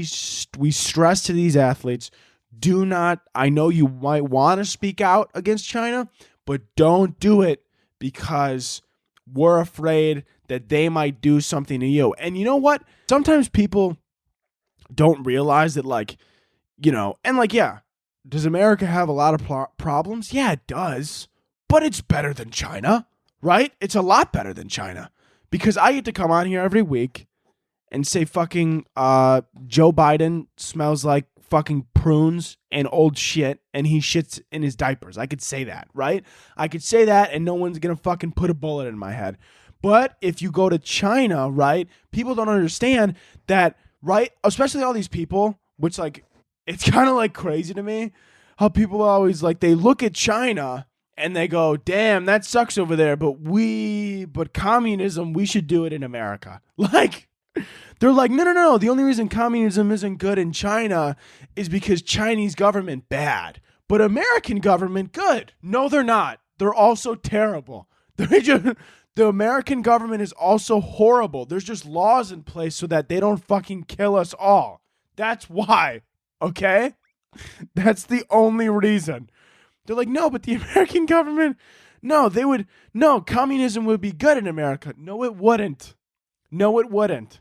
stress to these athletes, do not, I know you might want to speak out against China, but don't do it because we're afraid that they might do something to you. And you know what? Sometimes people don't realize that, does America have a lot of problems? Yeah, it does. but it's better than China, right? It's a lot better than China because I get to come on here every week and say fucking Joe Biden smells like fucking prunes and old shit and he shits in his diapers. I could say that, right? I could say that and no one's going to fucking put a bullet in my head. But if you go to China, right, people don't understand that, right? Especially all these people, which like, it's kind of like crazy to me how people always like, they look at China and they go, damn, that sucks over there. But communism, we should do it in America. Like, they're like, no. The only reason communism isn't good in China is because Chinese government bad, but American government good. No, they're not. They're also terrible. The American government is also horrible. There's just laws in place so that they don't fucking kill us all. That's why, okay? That's the only reason. They're like, no, but the American government, no, communism would be good in America. No, it wouldn't. No, it wouldn't.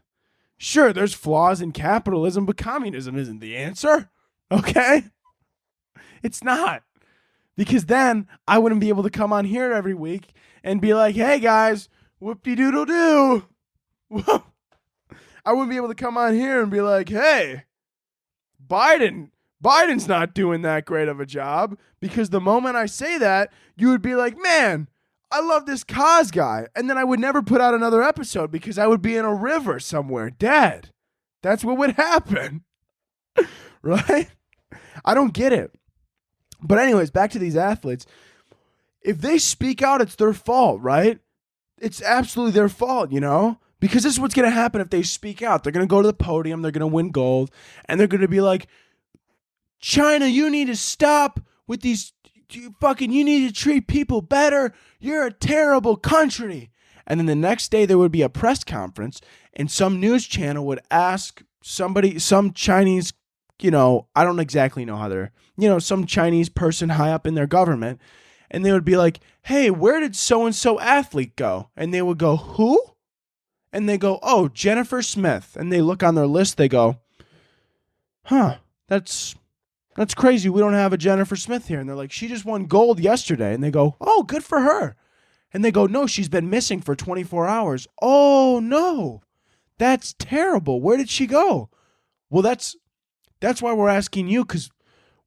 Sure, there's flaws in capitalism, but communism isn't the answer, okay? It's not. Because then I wouldn't be able to come on here every week and be like, hey guys, whoop-de-doodle-doo. I wouldn't be able to come on here and be like, hey, Biden's not doing that great of a job. Because the moment I say that, you would be like, man, I love this Kaz guy. And then I would never put out another episode because I would be in a river somewhere dead. That's what would happen. Right? I don't get it. But anyways, back to these athletes. If they speak out, it's their fault, right? It's absolutely their fault, you know? Because this is what's going to happen if they speak out. They're going to go to the podium, they're going to win gold, and they're going to be like, China, you need to stop with these you need to treat people better. You're a terrible country. And then the next day there would be a press conference and some news channel would ask some Chinese, I don't exactly know how they're, some Chinese person high up in their government. And they would be like, hey, where did so-and-so athlete go? And they would go, who? And they go, oh, Jennifer Smith. And they look on their list, they go, huh, that's crazy. We don't have a Jennifer Smith here. And they're like, she just won gold yesterday. And they go, oh, good for her. And they go, no, she's been missing for 24 hours. Oh, no, that's terrible. Where did she go? Well, that's why we're asking you, because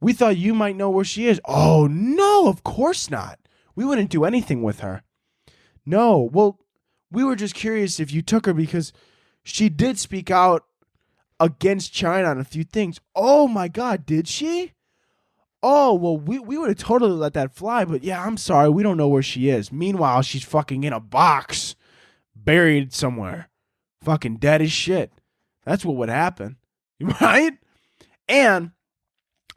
we thought you might know where she is. Oh, no, of course not. We wouldn't do anything with her. No, well, we were just curious if you took her because she did speak out against China on a few things. Oh, my God, did she? Oh, well, we would have totally let that fly, but yeah, I'm sorry, we don't know where she is. Meanwhile, she's fucking in a box, buried somewhere, fucking dead as shit. That's what would happen, right? And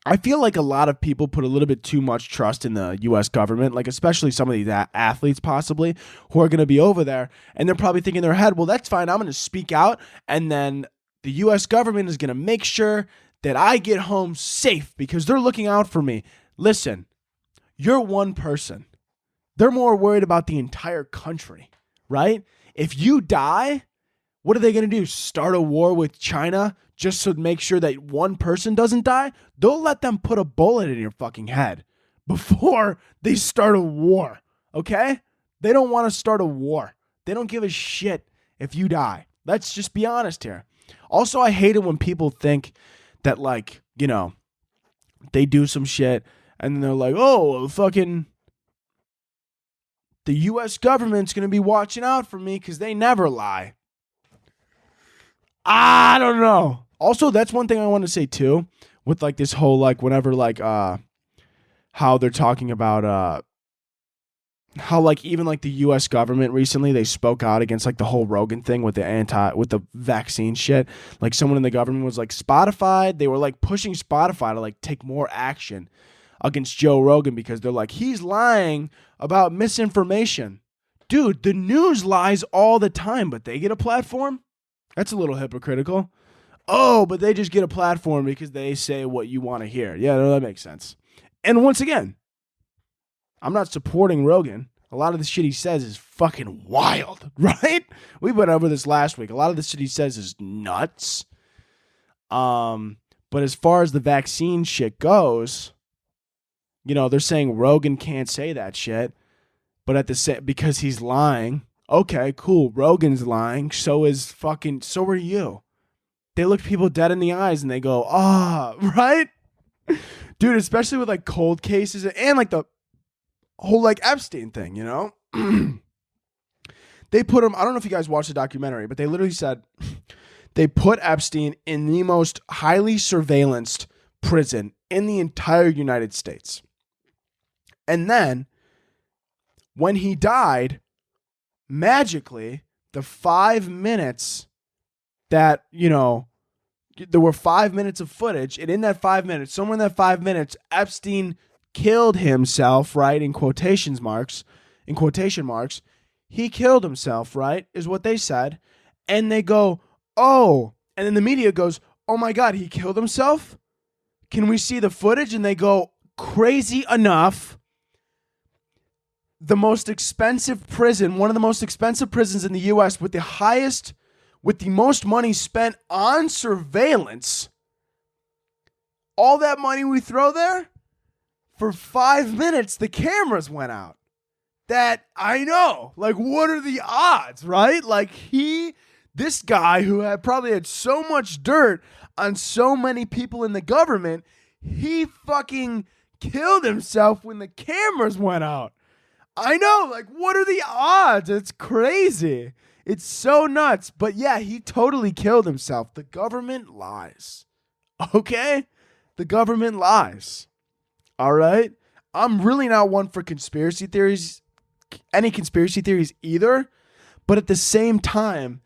I feel like a lot of people put a little bit too much trust in the U.S. government, like especially some of these athletes possibly who are going to be over there, and they're probably thinking in their head, well, that's fine, I'm going to speak out, and then the U.S. government is going to make sure that I get home safe because they're looking out for me. Listen, you're one person. They're more worried about the entire country, right? If you die, what are they going to do? Start a war with China just to make sure that one person doesn't die? They'll let them put a bullet in your fucking head before they start a war, okay? They don't want to start a war. They don't give a shit if you die. Let's just be honest here. Also, I hate it when people think that, like, they do some shit and then they're like, oh, fucking the U.S. government's going to be watching out for me because they never lie. I don't know. Also, that's one thing I want to say, too, with, like, this whole, like, whenever, like, how they're talking about, how, like, even, like, the U.S. government recently, they spoke out against, like, the whole Rogan thing with the vaccine shit. Like, someone in the government was, like, Spotify. They were, like, pushing Spotify to, like, take more action against Joe Rogan because they're like, he's lying about misinformation. Dude, the news lies all the time, but they get a platform? That's a little hypocritical. Oh, but they just get a platform because they say what you want to hear. Yeah, no, that makes sense. And once again, I'm not supporting Rogan. A lot of the shit he says is fucking wild, right? We went over this last week. A lot of the shit he says is nuts. But as far as the vaccine shit goes, they're saying Rogan can't say that shit. But at the same, because he's lying. Okay, cool. Rogan's lying. So are you. They look people dead in the eyes and they go, right? Dude, especially with like cold cases and like the whole like Epstein thing, you know? They put him, I don't know if you guys watched the documentary, but they literally said they put Epstein in the most highly surveillanced prison in the entire United States. And then when he died, magically, the 5 minutes that, you know, there were 5 minutes of footage, and in that 5 minutes, somewhere in that 5 minutes, Epstein killed himself, right? In quotation marks, he killed himself, right? Is what they said. And they go, oh, and then the media goes, oh my God, he killed himself? Can we see the footage? And they go, crazy enough, the most expensive prison, one of the most expensive prisons in the US with the most money spent on surveillance, all that money we throw there, for 5 minutes, the cameras went out. That, I know, like, what are the odds, right? Like, this guy who probably had so much dirt on so many people in the government, he fucking killed himself when the cameras went out. I know, like, what are the odds? It's crazy. It's so nuts. But yeah, he totally killed himself. The government lies. Okay? The government lies. All right? I'm really not one for conspiracy theories, any conspiracy theories either. But at the same time,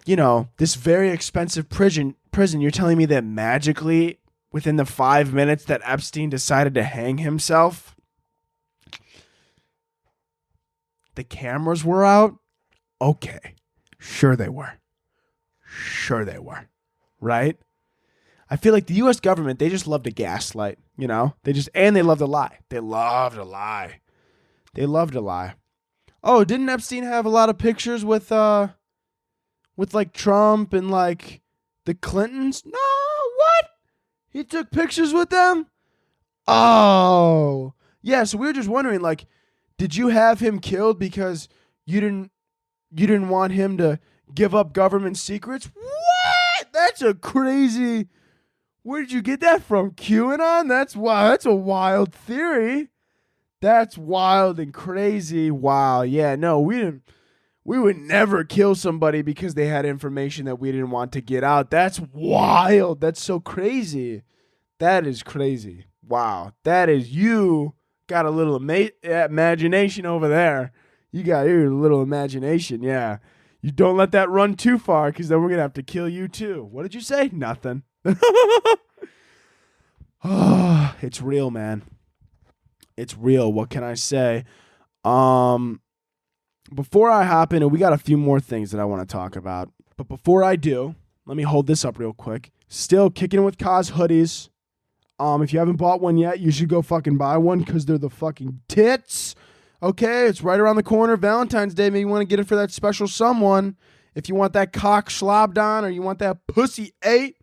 you know, this very expensive prison, you're telling me that magically within the 5 minutes that Epstein decided to hang himself, the cameras were out? Okay. Sure they were. Right? I feel like the U.S. government, they just love to gaslight, you know? And they love to lie. They love to lie. Oh, didn't Epstein have a lot of pictures with like Trump and like the Clintons? No, what? He took pictures with them? Oh. Yeah, so we were just wondering, like, did you have him killed because you didn't want him to give up government secrets? What? That's a crazy. Where did you get that from? QAnon? That's wild. That's a wild theory. That's wild and crazy. Wow. Yeah, no, we would never kill somebody because they had information that we didn't want to get out. That's wild. That's so crazy. That is crazy. Wow. That is, you got a little imagination over there. You got your little imagination, yeah. You don't let that run too far because then we're going to have to kill you too. What did you say? Nothing. Oh, it's real, man. It's real. What can I say? Before I hop in, and we got a few more things that I want to talk about. But before I do, let me hold this up real quick. Still kicking with Kaz hoodies. If you haven't bought one yet, you should go fucking buy one because they're the fucking tits. Okay, it's right around the corner. Valentine's Day, maybe you want to get it for that special someone. If you want that cock slobbed on, or you want that pussy ate,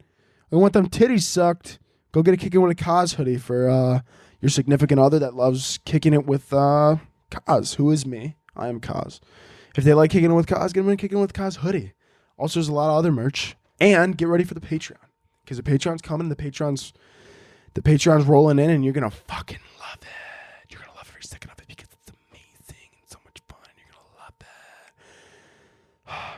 or you want them titties sucked, go get a Kickin' with a Kaz hoodie for your significant other that loves kicking it with Kaz, who is me. I am Kaz. If they like kicking it with Kaz, get them a Kickin' with Kaz hoodie. Also, there's a lot of other merch. And get ready for the Patreon. Because the Patreon's coming, the Patreon's rolling in, and you're going to fucking love it. You're going to love every second of it because it's amazing and so much fun, and you're going to love it.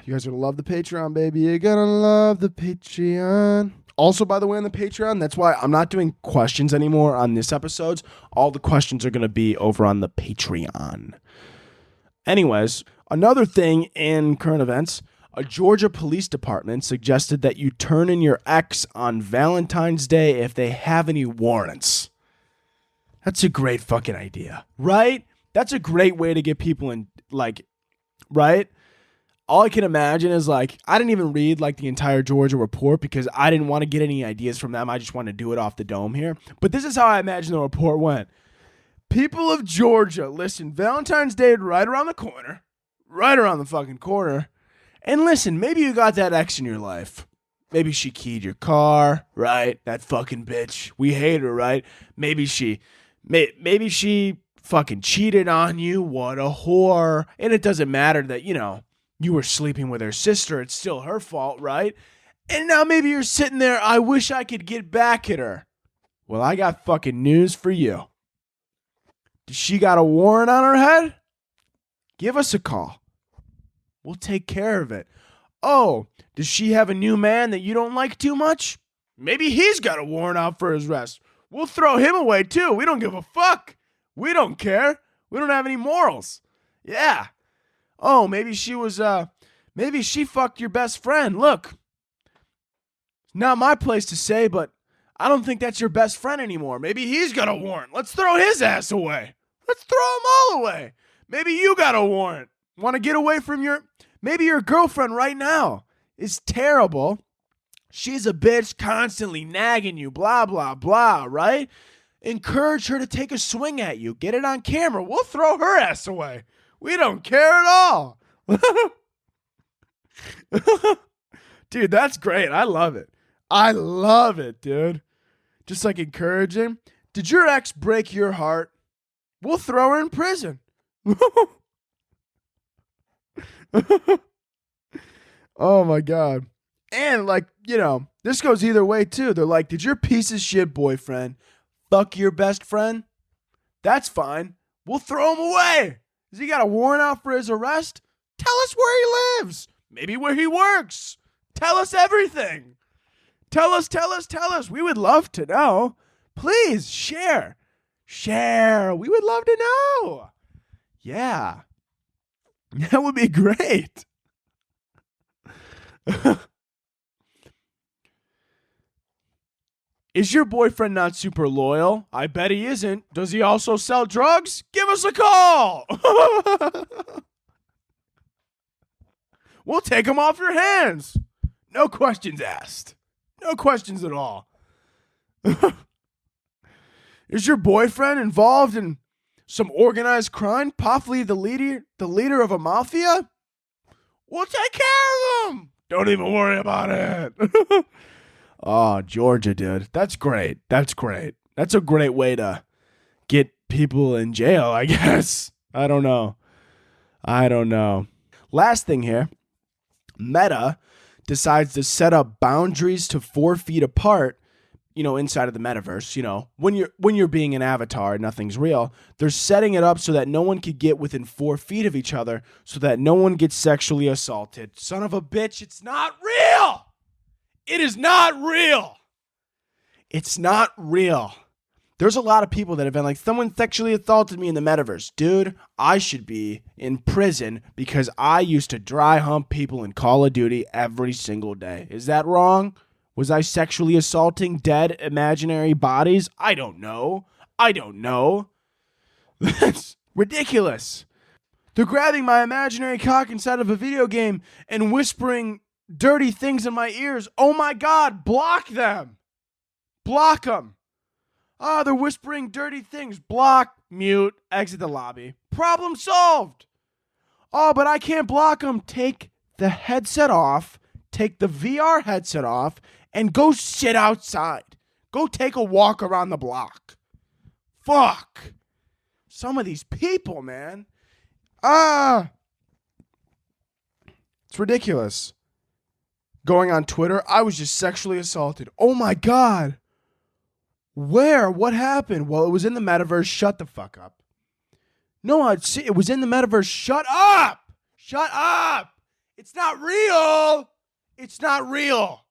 You guys are going to love the Patreon, baby. You're going to love the Patreon. Also, by the way, on the Patreon, that's why I'm not doing questions anymore on this episodes. All the questions are going to be over on the Patreon. Anyways, another thing in current events, a Georgia police department suggested that you turn in your ex on Valentine's Day if they have any warrants. That's a great fucking idea, right? That's a great way to get people in, like, right? All I can imagine is, like, I didn't even read, like, the entire Georgia report because I didn't want to get any ideas from them. I just wanted to do it off the dome here. But this is how I imagine the report went. People of Georgia, listen, Valentine's Day right around the corner. Right around the fucking corner. And listen, maybe you got that ex in your life. Maybe she keyed your car, right? That fucking bitch. We hate her, right? Maybe she fucking cheated on you. What a whore. And it doesn't matter that, you were sleeping with her sister. It's still her fault, right? And now maybe you're sitting there, I wish I could get back at her. Well, I got fucking news for you. Does she got a warrant on her head? Give us a call. We'll take care of it. Oh, does she have a new man that you don't like too much? Maybe he's got a warrant out for his arrest. We'll throw him away too. We don't give a fuck. We don't care. We don't have any morals. Yeah. Oh, maybe she fucked your best friend. Look, not my place to say, but I don't think that's your best friend anymore. Maybe he's got a warrant. Let's throw his ass away. Let's throw them all away. Maybe you got a warrant. Want to get away from maybe your girlfriend right now is terrible. She's a bitch constantly nagging you, blah, blah, blah, right? Encourage her to take a swing at you. Get it on camera. We'll throw her ass away. We don't care at all. Dude, that's great. I love it. I love it, dude. Just like encouraging. Did your ex break your heart? We'll throw her in prison. Oh my God. And this goes either way too. They're like, did your piece of shit boyfriend fuck your best friend? That's fine. We'll throw him away. Has he got a warrant out for his arrest? Tell us where he lives. Maybe where he works. Tell us everything. Tell us. We would love to know. Please share. We would love to know. Yeah. That would be great. Is your boyfriend not super loyal? I bet he isn't. Does he also sell drugs? Give us a call. We'll take him off your hands. No questions asked. No questions at all. Is your boyfriend involved in some organized crime? Possibly the leader of a mafia? We'll take care of him. Don't even worry about it. Oh, Georgia, dude. That's great. That's a great way to get people in jail, I guess. I don't know. Last thing here. Meta decides to set up boundaries to 4 feet apart, inside of the metaverse. When you're being an avatar, nothing's real. They're setting it up so that no one could get within 4 feet of each other, so that no one gets sexually assaulted. Son of a bitch, it's not real. It is not real. It's not real. There's a lot of people that have been like, someone sexually assaulted me in the metaverse. Dude, I should be in prison because I used to dry hump people in Call of Duty every single day. Is that wrong? Was I sexually assaulting dead imaginary bodies? I don't know. That's ridiculous. They're grabbing my imaginary cock inside of a video game and whispering dirty things in my ears. Oh my God, block them. Block them. They're whispering dirty things. Block, mute, exit the lobby. Problem solved. Oh, but I can't block them. Take the headset off. Take the VR headset off and go sit outside. Go take a walk around the block. Fuck. Some of these people, man. It's ridiculous. Going on Twitter, I was just sexually assaulted. Oh my God. Where? What happened? Well, it was in the metaverse. Shut the fuck up. No, it was in the metaverse. Shut up. Shut up. It's not real. It's not real.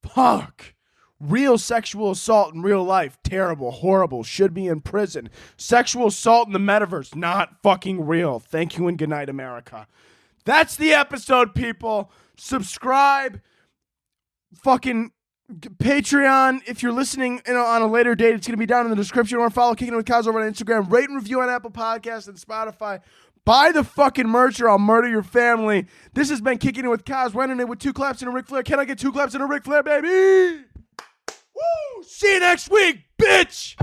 Fuck. Real sexual assault in real life. Terrible. Horrible. Should be in prison. Sexual assault in the metaverse. Not fucking real. Thank you and good night, America. That's the episode, people. Subscribe. Fucking Patreon. If you're listening on a later date, it's going to be down in the description. Or follow Kickin' with Kaz over on Instagram. Rate and review on Apple Podcasts and Spotify. Buy the fucking merch or I'll murder your family. This has been Kicking It with Kaz. We're ending it with 2 claps and a Ric Flair. Can I get 2 claps and a Ric Flair, baby? Woo! See you next week, bitch!